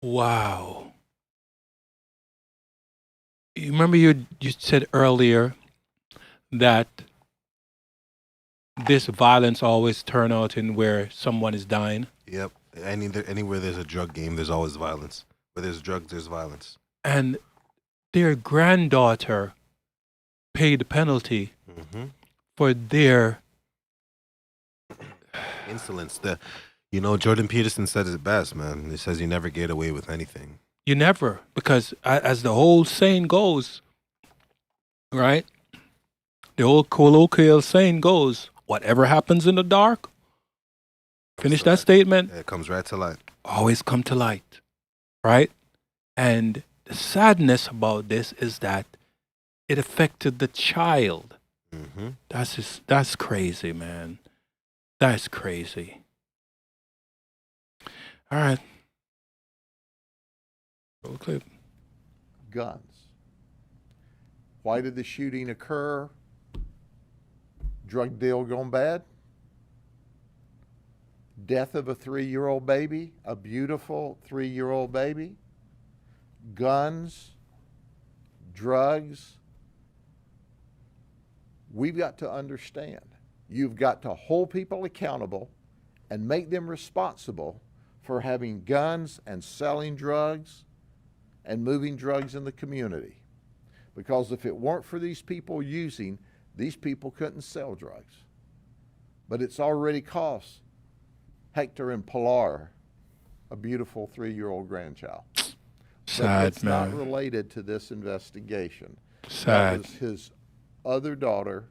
Wow. You remember you said earlier that this violence always turn out in where someone is dying? Yep. Anywhere there's a drug game, there's always violence. Where there's drugs, there's violence. And their granddaughter paid the penalty for their Insolence. Jordan Peterson said it best, man. He says you never get away with anything. You never, because as the whole saying goes, right? The old colloquial saying goes, whatever happens in the dark, finish that statement, It comes right to light. always come to light, right? And the sadness about this is that it affected the child. That's crazy, man. That's crazy. All right. Roll clip. Guns. Why did the shooting occur? Drug deal gone bad? Death of a 3-year-old baby, a beautiful 3-year-old baby? Guns? Drugs? We've got to understand. You've got to hold people accountable and make them responsible for having guns and selling drugs and moving drugs in the community. Because if it weren't for these people using, these people couldn't sell drugs. But it's already cost Hector and Pilar a beautiful 3-year-old grandchild. Sad, but it's man. not related to this investigation. Sad. That was his other daughter,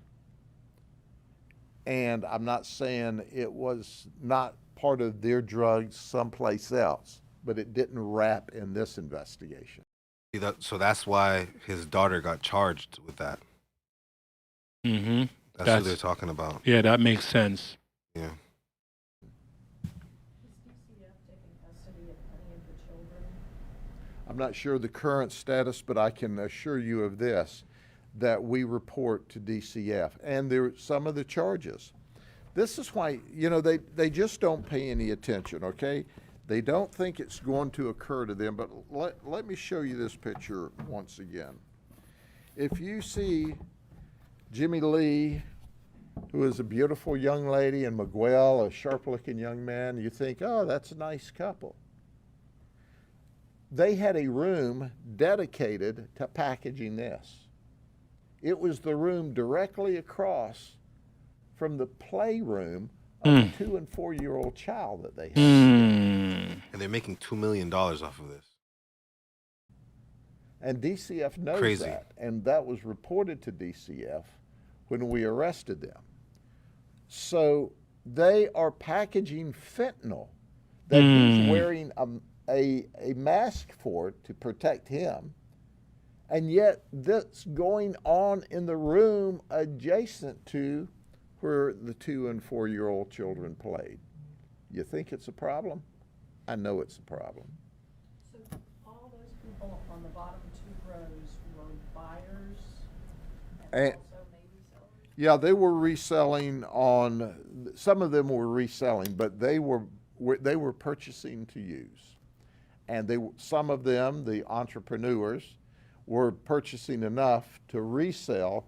and I'm not saying it was not part of their drugs someplace else, but it didn't wrap in this investigation. So that's why his daughter got charged with that. Mm-hmm. That's who they're talking about. Yeah, that makes sense. Yeah. I'm not sure the current status, but I can assure you of this, that we report to DCF, and there are some of the charges. This is why, they just don't pay any attention, okay? They don't think it's going to occur to them, but let me show you this picture once again. If you see Jimmy Lee, who is a beautiful young lady, and Miguel, a sharp-looking young man, you think, oh, that's a nice couple. They had a room dedicated to packaging this. It was the room directly across from the playroom of a 2- and 4-year-old child that they had. And they're making $2 million off of this. And DCF knows Crazy. that. And that was reported to DCF when we arrested them. So they are packaging fentanyl that he's wearing a mask for it to protect him, and yet that's going on in the room adjacent to where the 2 and 4-year-old children played. You think it's a problem? I know it's a problem. So all those people on the bottom 2 rows were buyers and And- also maybe sellers? Yeah, they were reselling on, some of them were reselling, but they were purchasing to use. And some of them, the entrepreneurs, were purchasing enough to resell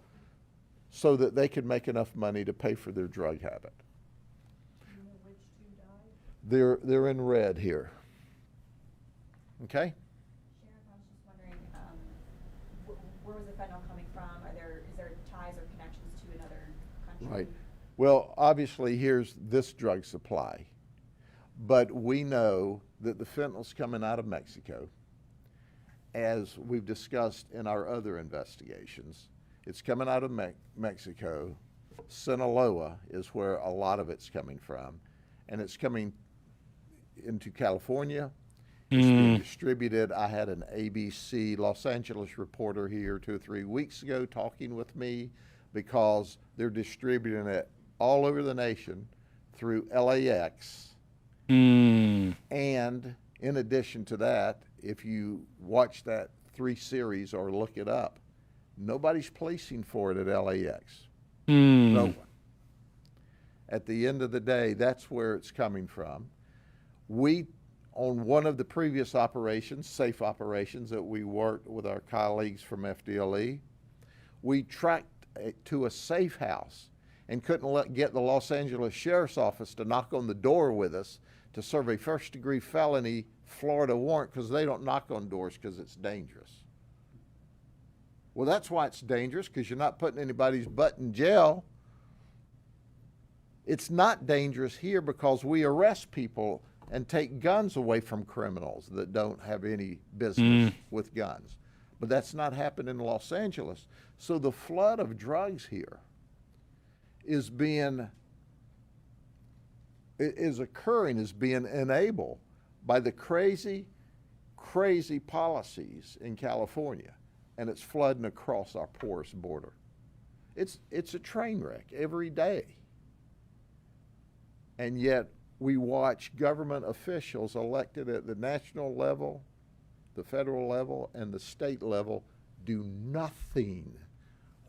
so that they could make enough money to pay for their drug habit. Do you know which 2 died? They're in red here. Okay? Sheriff, I was just wondering, where was the fentanyl coming from? Is there ties or connections to another country? Right. Well, obviously, here's this drug supply. But we know that the fentanyl's coming out of Mexico. As we've discussed in our other investigations, it's coming out of Mexico. Sinaloa is where a lot of it's coming from. And it's coming into California. It's being distributed. I had an ABC Los Angeles reporter here 2 or 3 weeks ago talking with me because they're distributing it all over the nation through LAX. And in addition to that, if you watch that 3 series or look it up, nobody's policing for it at LAX. No one. At the end of the day, that's where it's coming from. We, on one of the previous operations, safe operations that we worked with our colleagues from FDLE, we tracked it to a safe house and couldn't get the Los Angeles Sheriff's Office to knock on the door with us to serve a first-degree felony Florida warrant because they don't knock on doors because it's dangerous. Well, that's why it's dangerous, because you're not putting anybody's butt in jail. It's not dangerous here because we arrest people and take guns away from criminals that don't have any business with guns. But that's not happened in Los Angeles. So the flood of drugs here is being enabled by the crazy policies in California, and it's flooding across our porous border. It's a train wreck every day. And yet we watch government officials elected at the national level, the federal level, and the state level do nothing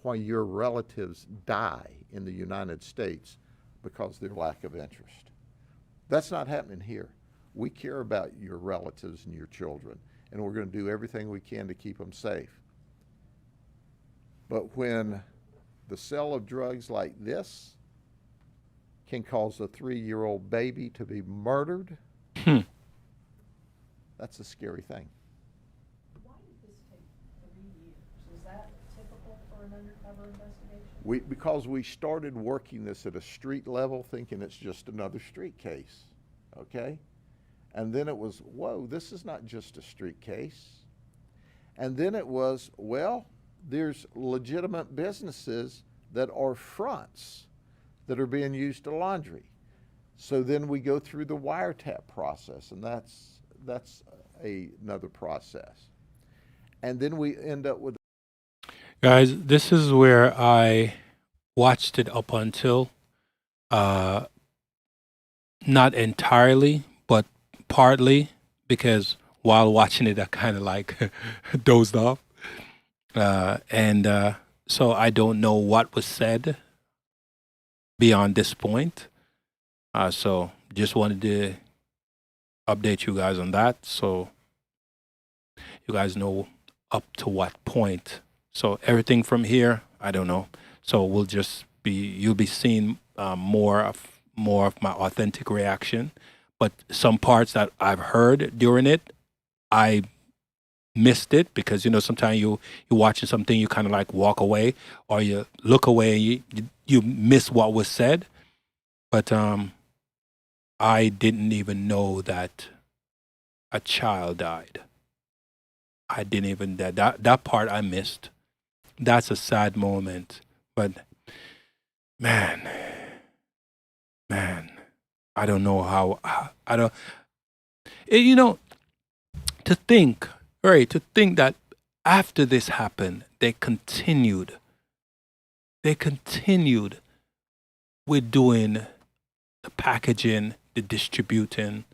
while your relatives die in the United States because of their lack of interest. That's not happening here. We care about your relatives and your children, and we're going to do everything we can to keep them safe. But when the sale of drugs like this can cause a 3-year-old baby to be murdered, that's a scary thing. Why did this take 3 years? Is that typical for an undercover investigation? Because we started working this at a street level thinking it's just another street case, okay? And then it was, whoa, this is not just a street case. And then it was, well, there's legitimate businesses that are fronts that are being used to laundry. So then we go through the wiretap process, and that's another process. And then we end up with... Guys, this is where I watched it up until, not entirely, but partly, because while watching it, I kind of like dozed off. So I don't know what was said beyond this point. So just wanted to update you guys on that, so you guys know up to what point. So everything from here, I don't know. So you'll be seeing more of my authentic reaction. But some parts that I've heard during it, I missed it because, sometimes you're watching something, you kind of like walk away or you look away and you miss what was said. But I didn't even know that a child died. I didn't even, that part I missed. That's a sad moment. But man, I don't know how I don't, to think that after this happened, they continued with doing the packaging, the distributing.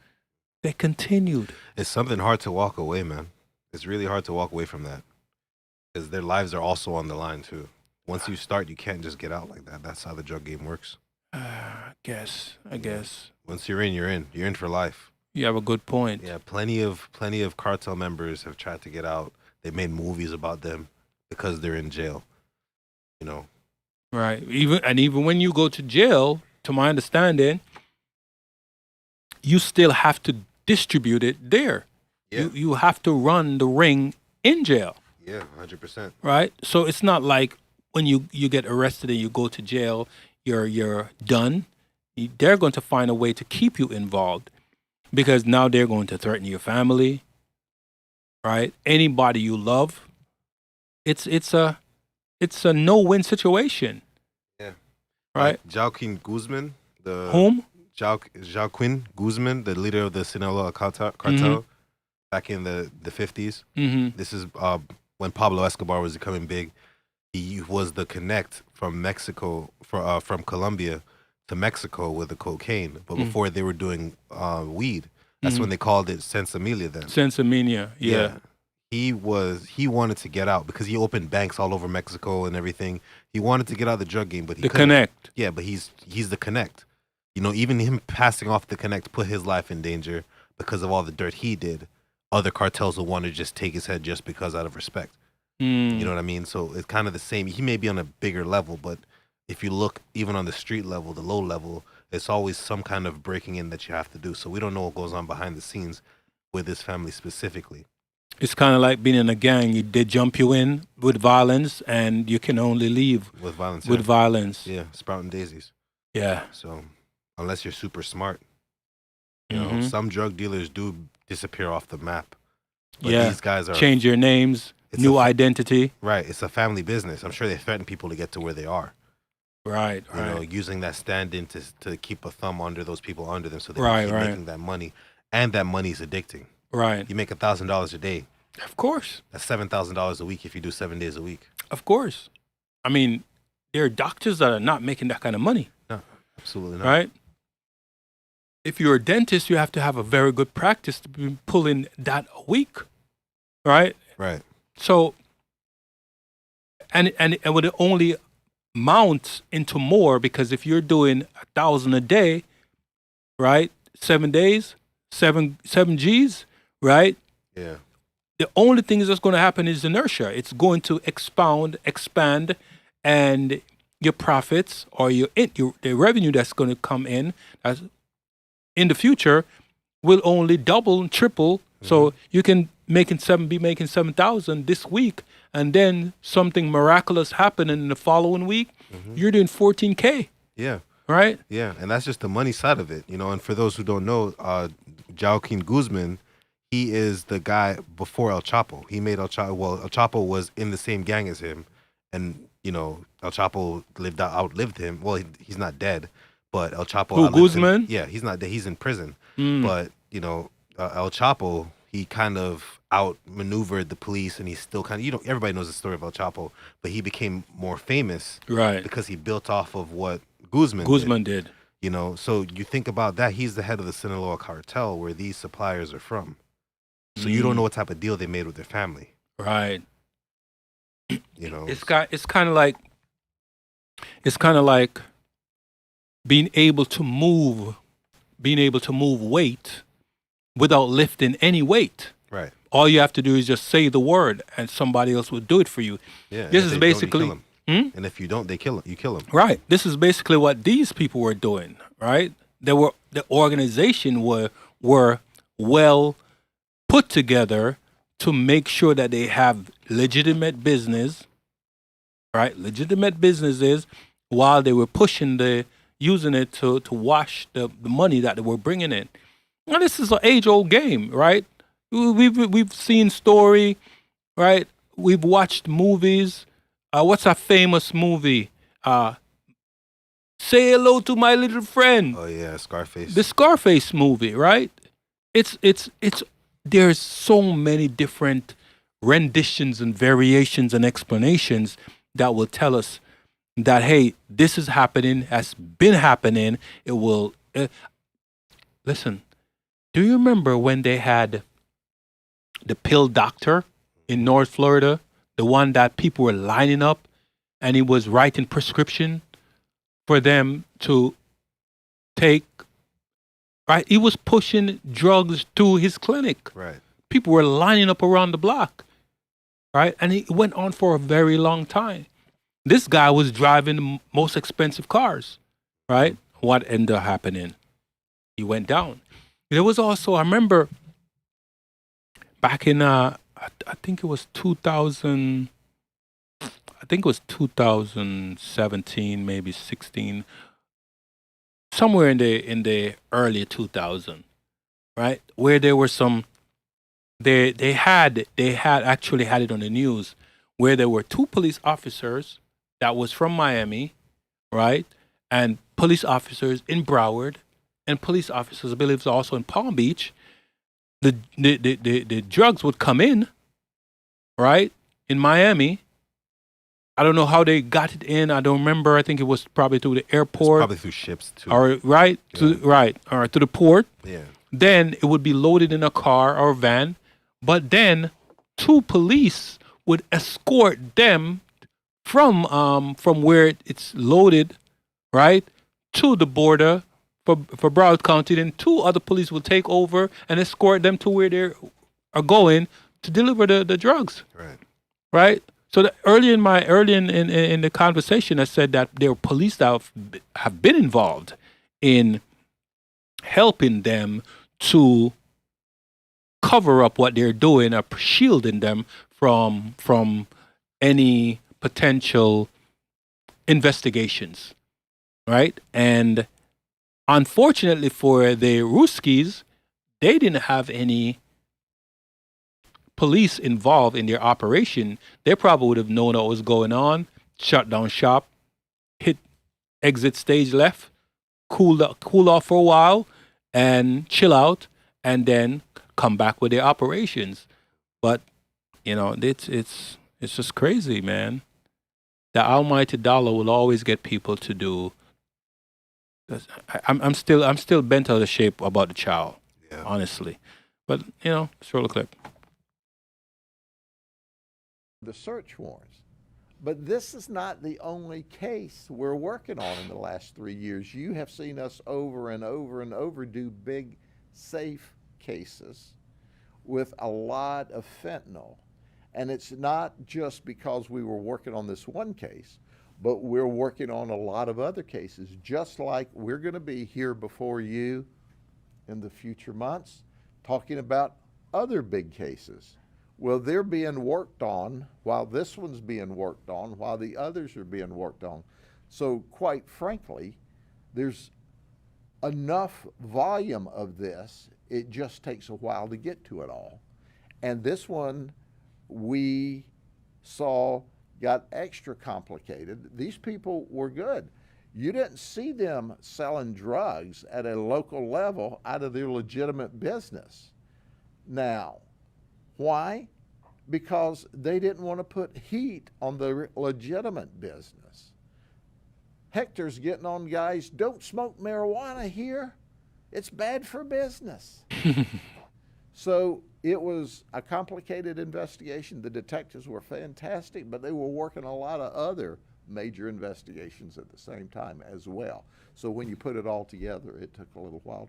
They continued. It's something hard to walk away, man. It's really hard to walk away from that because their lives are also on the line too. Once you start, you can't just get out like that. That's how the drug game works. I guess. Once you're in, you're in. You're in for life. You have a good point. Yeah, plenty of cartel members have tried to get out. They made movies about them because they're in jail. You know. Right. Even when you go to jail, to my understanding, you still have to distribute it there. Yeah. You have to run the ring in jail. Yeah, 100%. Right? So it's not like when you get arrested and you go to jail, you're done. They're going to find a way to keep you involved because now they're going to threaten your family. Right? Anybody you love. It's a no-win situation. Yeah. Right? Joaquin Guzman, Whom? Joaquin Guzman, the leader of the Sinaloa cartel back in the 50s. Mm-hmm. This is when Pablo Escobar was becoming big. He was the connect from Mexico, from Colombia to Mexico with the cocaine. But before they were doing weed, that's when they called it Sensimilia then. Sensimilia, yeah. He wanted to get out because he opened banks all over Mexico and everything. He wanted to get out of the drug game, but he couldn't. Connect. Yeah, but he's the connect. You know, even him passing off the connect put his life in danger because of all the dirt he did. Other cartels will want to just take his head just because out of respect. You know what I mean? So it's kind of the same. He may be on a bigger level, but if you look even on the street level, the low level, it's always some kind of breaking in that you have to do. So we don't know what goes on behind the scenes with this family specifically. It's kind of like being in a gang. They jump you in with violence, and you can only leave with violence. With violence. Yeah, sprouting daisies. Yeah. So unless you're super smart, you know, some drug dealers do disappear off the map. But these guys are change your names, new identity. Right. It's a family business. I'm sure they threaten people to get to where they are. Right. You know, using that stand-in to keep a thumb under those people under them, so they can keep making that money, and that money is addicting. Right. You make $1,000 a day. Of course. That's $7,000 a week if you do 7 days a week. Of course. I mean, there are doctors that are not making that kind of money. No, absolutely not. Right? If you're a dentist, you have to have a very good practice to be pulling that a week. Right? Right. So, and it would only mount into more because if you're doing 1,000 a day, right? 7 days, seven G's, right? Yeah. The only thing that's going to happen is inertia. It's going to expand, and your profits or the revenue that's going to come in the future will only double and triple. So you can be making 7,000 this week, and then something miraculous happen in the following week. You're doing 14K. Yeah. Right. Yeah, and that's just the money side of it, you know. And for those who don't know, Joaquin Guzman, he is the guy before El Chapo. He made El Chapo. Well, El Chapo was in the same gang as him, and you know, El Chapo outlived him. Well, he's not dead, but El Chapo. Who, Guzman? Yeah, he's not dead. He's in prison. But you know, El Chapo, he kind of outmaneuvered the police, and he's still kind of, you know, everybody knows the story of El Chapo, but he became more famous, right? Because he built off of what Guzman did. You know, so you think about that. He's the head of the Sinaloa cartel, where these suppliers are from. So you don't know what type of deal they made with their family, right? You know, it's kind of like being able to move weight without lifting any weight. Right. All you have to do is just say the word, and somebody else will do it for you. Yeah. This is basically. And if you don't, they kill him. You kill him. Right. This is basically what these people were doing. Right. The organization were well put together to make sure that they have legitimate business. Right. Legitimate businesses, while they were using it to wash the money that they were bringing in. Now, this is an age-old game, right? We've seen story, right? We've watched movies. What's a famous movie? Say Hello to My Little Friend. Oh yeah, Scarface. The Scarface movie, right? It's there's so many different renditions and variations and explanations that will tell us that, hey, this is happening, has been happening. It will. Listen, do you remember when they had the pill doctor in North Florida, the one that people were lining up and he was writing prescription for them to take, right? He was pushing drugs to his clinic. Right. People were lining up around the block, right? And it went on for a very long time. This guy was driving the most expensive cars, right? What ended up happening? He went down. There was also, I remember back in, I think it was 2000, I think it was 2017, maybe 16, somewhere in the early 2000, right? Where there were some, they actually had it on the news where there were two police officers that was from Miami, right? And police officers in Broward and police officers, I believe, also in Palm Beach. The drugs would come in, right? In Miami. I don't know how they got it in. I don't remember. I think it was probably through the airport. Probably through ships too. Or right, Yeah. or to the port. Yeah. Then it would be loaded in a car or van. But then two police would escort them from where it's loaded, right, to the border for Broward County. Then two other police will take over and escort them to where they are going to deliver the drugs. Right. Right. So early in the conversation, I said that there are police that have been involved in helping them to cover up what they're doing, or shielding them from any potential investigations, right? And unfortunately for the Rooskes, they didn't have any police involved in their operation. They probably would have known what was going on, shut down shop, hit exit stage left, cool off for a while, and chill out, and then come back with their operations. But it's just crazy, man. The almighty dollar will always get people to do. I'm still bent out of shape about the child, honestly. But let's roll a clip. The search warrants. But this is not the only case we're working on in the last 3 years. You have seen us over and over and over do big, safe cases with a lot of fentanyl. And it's not just because we were working on this one case, but we're working on a lot of other cases, just like we're going to be here before you in the future months talking about other big cases. Well, they're being worked on while this one's being worked on, while the others are being worked on. So quite frankly, there's enough volume of this, it just takes a while to get to it all. And this one we saw got extra complicated. These people were good. You didn't see them selling drugs at a local level out of their legitimate business. Now, why? Because they didn't want to put heat on the legitimate business. Hector's getting on guys, don't smoke marijuana here. It's bad for business. So it was a complicated investigation. The detectives were fantastic, but they were working a lot of other major investigations at the same time as well. So when you put it all together, it took a little while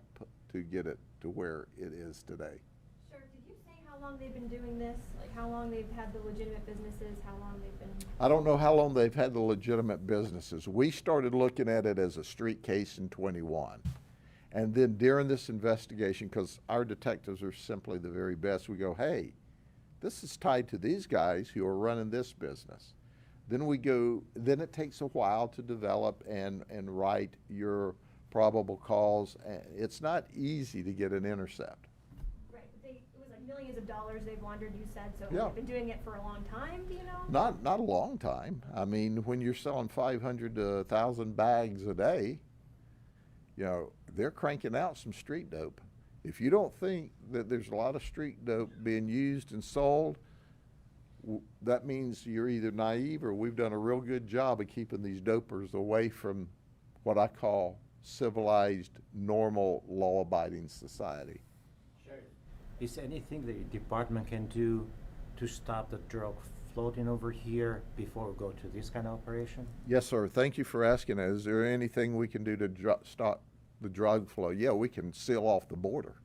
to get it to where it is today. Sure. Did you say how long they've been doing this? Like how long they've had the legitimate businesses? How long they've been? I don't know how long they've had the legitimate businesses. We started looking at it as a street case in 21. And then during this investigation, because our detectives are simply the very best, we go, hey, this is tied to these guys who are running this business. Then then it takes a while to develop and write your probable cause. It's not easy to get an intercept. Right, but it was like millions of dollars they've laundered, you said, so Yeah. they've been doing it for a long time, do you know? Not a long time. I mean, when you're selling 500 to 1,000 bags a day, they're cranking out some street dope. If you don't think that there's a lot of street dope being used and sold, that means you're either naive or we've done a real good job of keeping these dopers away from what I call civilized, normal, law-abiding society. Is anything the department can do to stop the drug floating over here before we go to this kind of operation? Yes, sir. Thank you for asking that. Is there anything we can do to stop the drug flow? Yeah, we can seal off the border.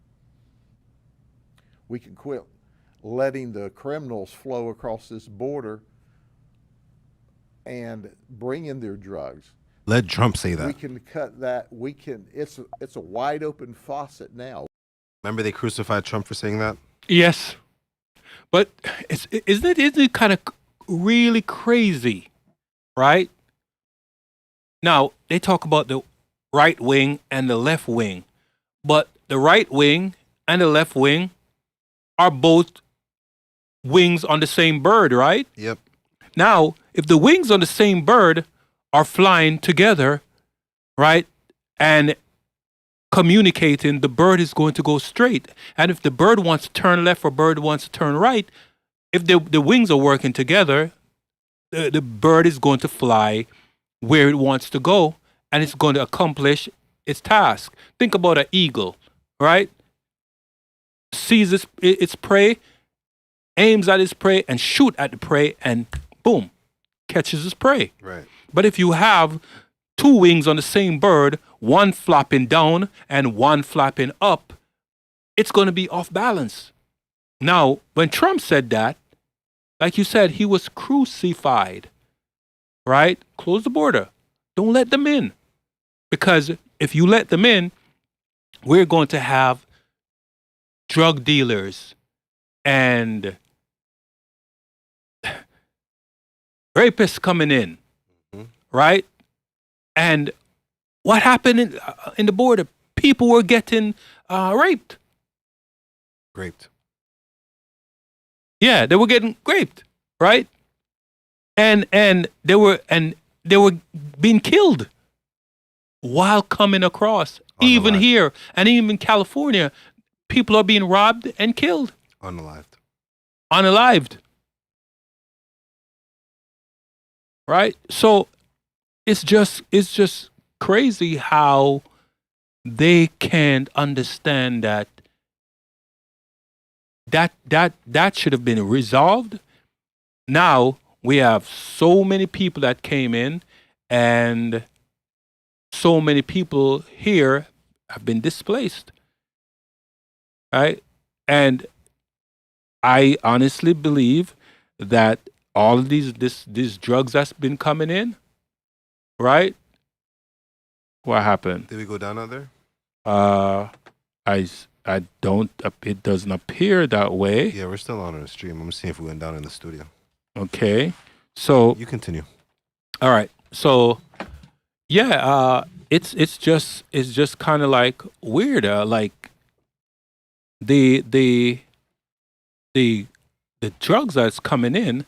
We can quit letting the criminals flow across this border and bring in their drugs. Let Trump say that. We can cut that. We can. It's a wide open faucet now. Remember they crucified Trump for saying that? Yes. But isn't it kind of really crazy, right? Now, they talk about the right wing and the left wing, but the right wing and the left wing are both wings on the same bird, right? Yep. Now, if the wings on the same bird are flying together, right, and communicating, the bird is going to go straight. And if the bird wants to turn left or bird wants to turn right, if the wings are working together, the bird is going to fly where it wants to go, and it's going to accomplish its task. Think about an eagle, right? Sees its prey, aims at its prey, and shoot at the prey, and boom, catches its prey. Right. But if you have two wings on the same bird, one flapping down and one flapping up, it's going to be off balance. Now, when Trump said that, like you said, he was crucified, right? Close the border. Don't let them in. Because if you let them in, we're going to have drug dealers and rapists coming in, right? And what happened in the border? People were getting raped. Raped. Yeah, they were getting raped, right? And they were being killed while coming across. Even here and even in California, people are being robbed and killed. Unalived. Unalived. Right? So it's just crazy how they can't understand that should have been resolved. Now we have so many people that came in, and so many people here have been displaced. Right? And I honestly believe that all of these drugs that's been coming in, right? What happened? Did we go down out there? I don't. It doesn't appear that way. Yeah, we're still on our stream. I'm seeing if we went down in the studio. Okay, so you continue. All right. So, yeah, it's just kind of like weird. Like the drugs that's coming in,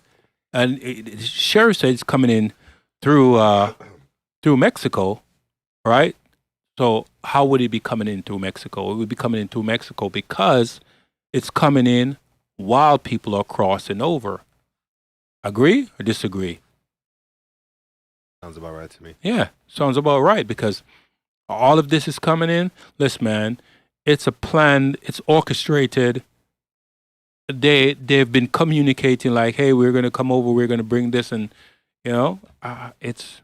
and sheriff said it's coming in through Mexico, right? So how would it be coming in through Mexico? It would be coming in through Mexico because it's coming in while people are crossing over. Agree or disagree? Sounds about right to me. Yeah, sounds about right, because all of this is coming in. Listen, man, it's a plan. It's orchestrated. They've been communicating like, hey, we're going to come over. We're going to bring this, and it's.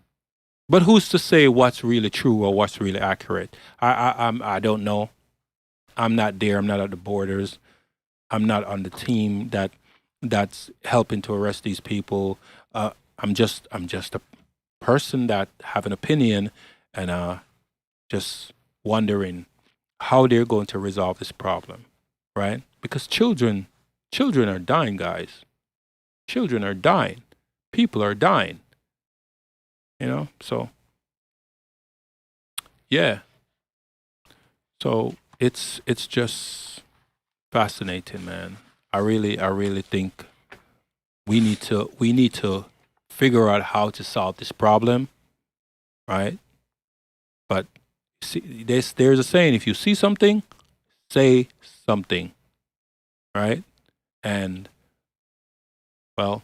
But who's to say what's really true or what's really accurate? I don't know. I'm not there. I'm not at the borders. I'm not on the team that's helping to arrest these people. I'm just a person that have an opinion, and just wondering how they're going to resolve this problem, right? Because children are dying, guys. Children are dying. People are dying. So yeah. So it's just fascinating, man. I really think we need to figure out how to solve this problem, right? But see, there's a saying: if you see something, say something, right? And well,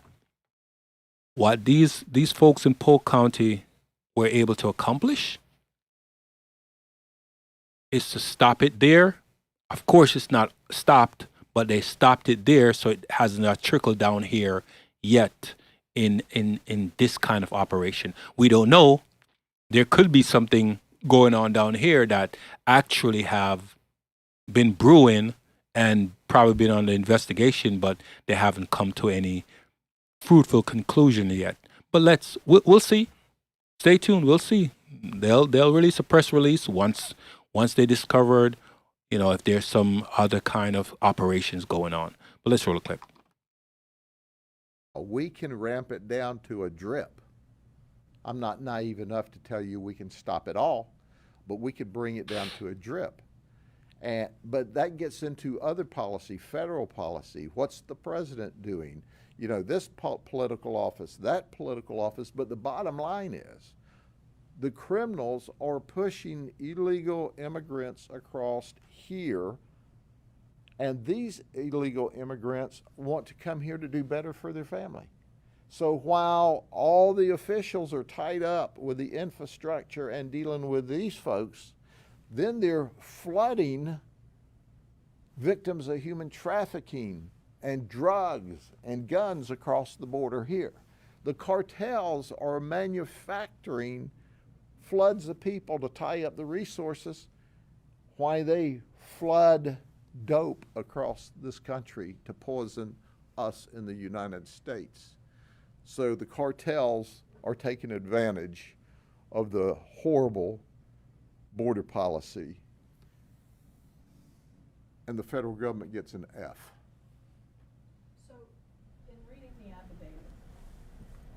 what these folks in Polk County were able to accomplish is to stop it there. Of course, it's not stopped, but they stopped it there, so it has not trickled down here yet in this kind of operation. We don't know. There could be something going on down here that actually have been brewing and probably been on the investigation, but they haven't come to any fruitful conclusion yet. But we'll see. Stay tuned. We'll see. They'll release a press release once they discovered, if there's some other kind of operations going on. But let's roll a clip. We can ramp it down to a drip. I'm not naive enough to tell you we can stop it all, but we could bring it down to a drip. But that gets into other policy, federal policy. What's the president doing? This political office, that political office, but the bottom line is the criminals are pushing illegal immigrants across here, and these illegal immigrants want to come here to do better for their family. So while all the officials are tied up with the infrastructure and dealing with these folks, then they're flooding victims of human trafficking and drugs and guns across the border here. The cartels are manufacturing floods of people to tie up the resources while they flood dope across this country to poison us in the United States. So the cartels are taking advantage of the horrible border policy, and the federal government gets an F. So, in reading the affidavit,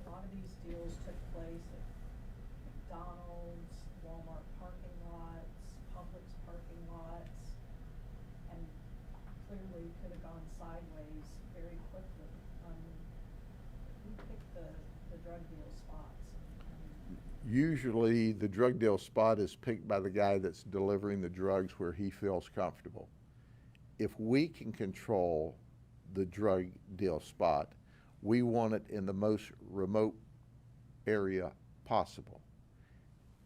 a lot of these deals took place at McDonald's, Walmart parking lots, Publix parking lots, and clearly could have gone sideways very quickly. Who picked the drug deal spots? Usually the drug deal spot is picked by the guy that's delivering the drugs where he feels comfortable. If we can control the drug deal spot, we want it in the most remote area possible.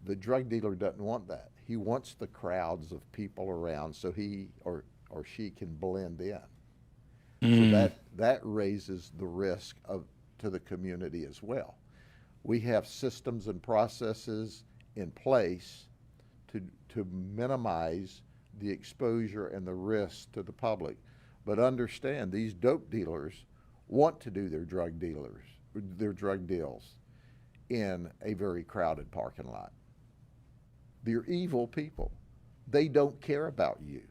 The drug dealer doesn't want that. He wants the crowds of people around so he or she can blend in. So that raises the risk to the community as well. We have systems and processes in place to minimize the exposure and the risk to the public. But understand, these dope dealers want to do their drug deals in a very crowded parking lot. They're evil people. They don't care about you.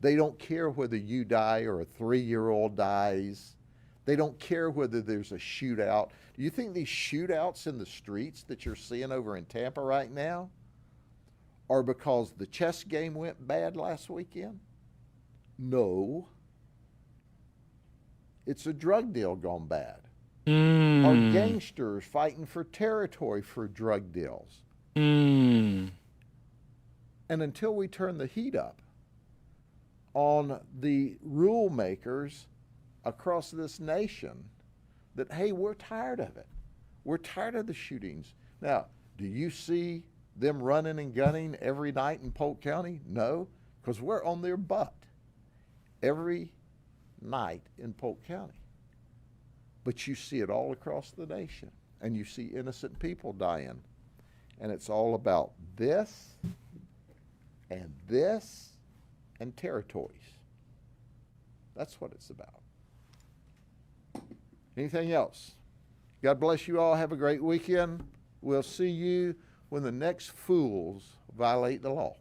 They don't care whether you die or a 3-year-old dies. They don't care whether there's a shootout. Do you think these shootouts in the streets that you're seeing over in Tampa right now are because the chess game went bad last weekend? No. It's a drug deal gone bad. Are gangsters fighting for territory for drug deals? And until we turn the heat up on the rule makers across this nation that, hey, we're tired of it. We're tired of the shootings. Now, do you see them running and gunning every night in Polk County? No, because we're on their butt every night in Polk County. But you see it all across the nation, and you see innocent people dying. And it's all about this and territories. That's what it's about. Anything else? God bless you all. Have a great weekend. We'll see you when the next fools violate the law.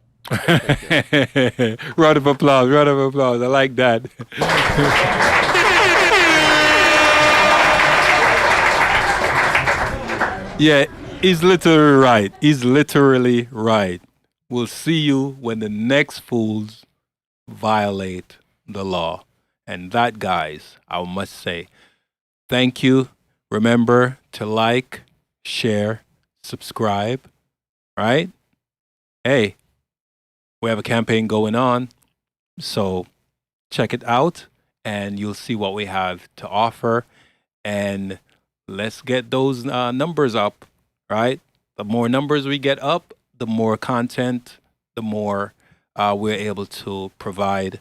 Round of applause. Round of applause. I like that. Yeah, he's literally right. He's literally right. We'll see you when the next fools violate the law. And that, guys, I must say, thank you. Remember to like, share, subscribe, right? Hey, we have a campaign going on. So check it out and you'll see what we have to offer. And let's get those numbers up, right? The more numbers we get up, the more content, the more we're able to provide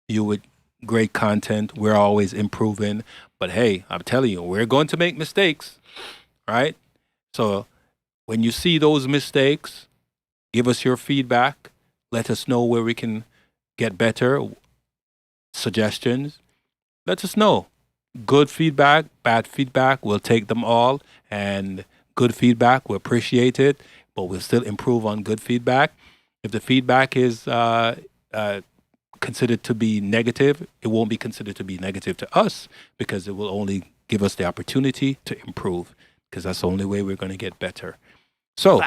you with great content. We're always improving. But hey, I'm telling you, we're going to make mistakes, right? So when you see those mistakes, give us your feedback. Let us know where we can get better. Suggestions. Let us know. Good feedback, bad feedback, we'll take them all. And good feedback, we appreciate it, but we'll still improve on good feedback. If the feedback is considered to be negative, it won't be considered to be negative to us because it will only give us the opportunity to improve because that's the only way we're going to get better. So,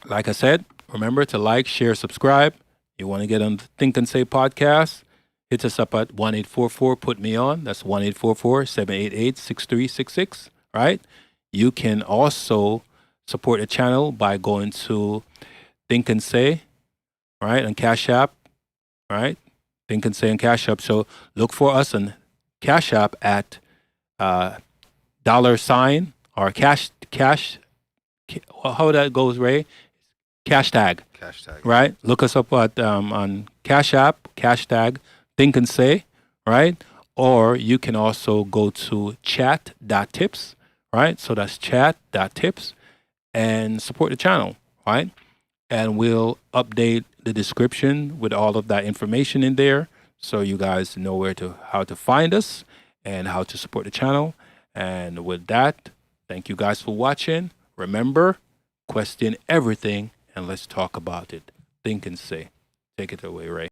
like I said, remember to like, share, subscribe. You want to get on the Think and Say podcast, hit us up at 1-844-PUT-ME-ON. That's 1-844-788-6366, right? You can also support the channel by going to Think and Say, right, on Cash App, right? Think and Say on Cash App. So look for us on Cash App at $, or cash, how that goes, Ray? Cash tag. Cash tag. Right? Look us up at on Cash App, cash tag, Think and Say, right? Or you can also go to chat.tips, right? So that's chat.tips and support the channel, right? And we'll update the description with all of that information in there so you guys know how to find us and how to support the channel. And with that, thank you guys for watching. Remember, question everything and let's talk about it. Think and Say. Take it away, Ray.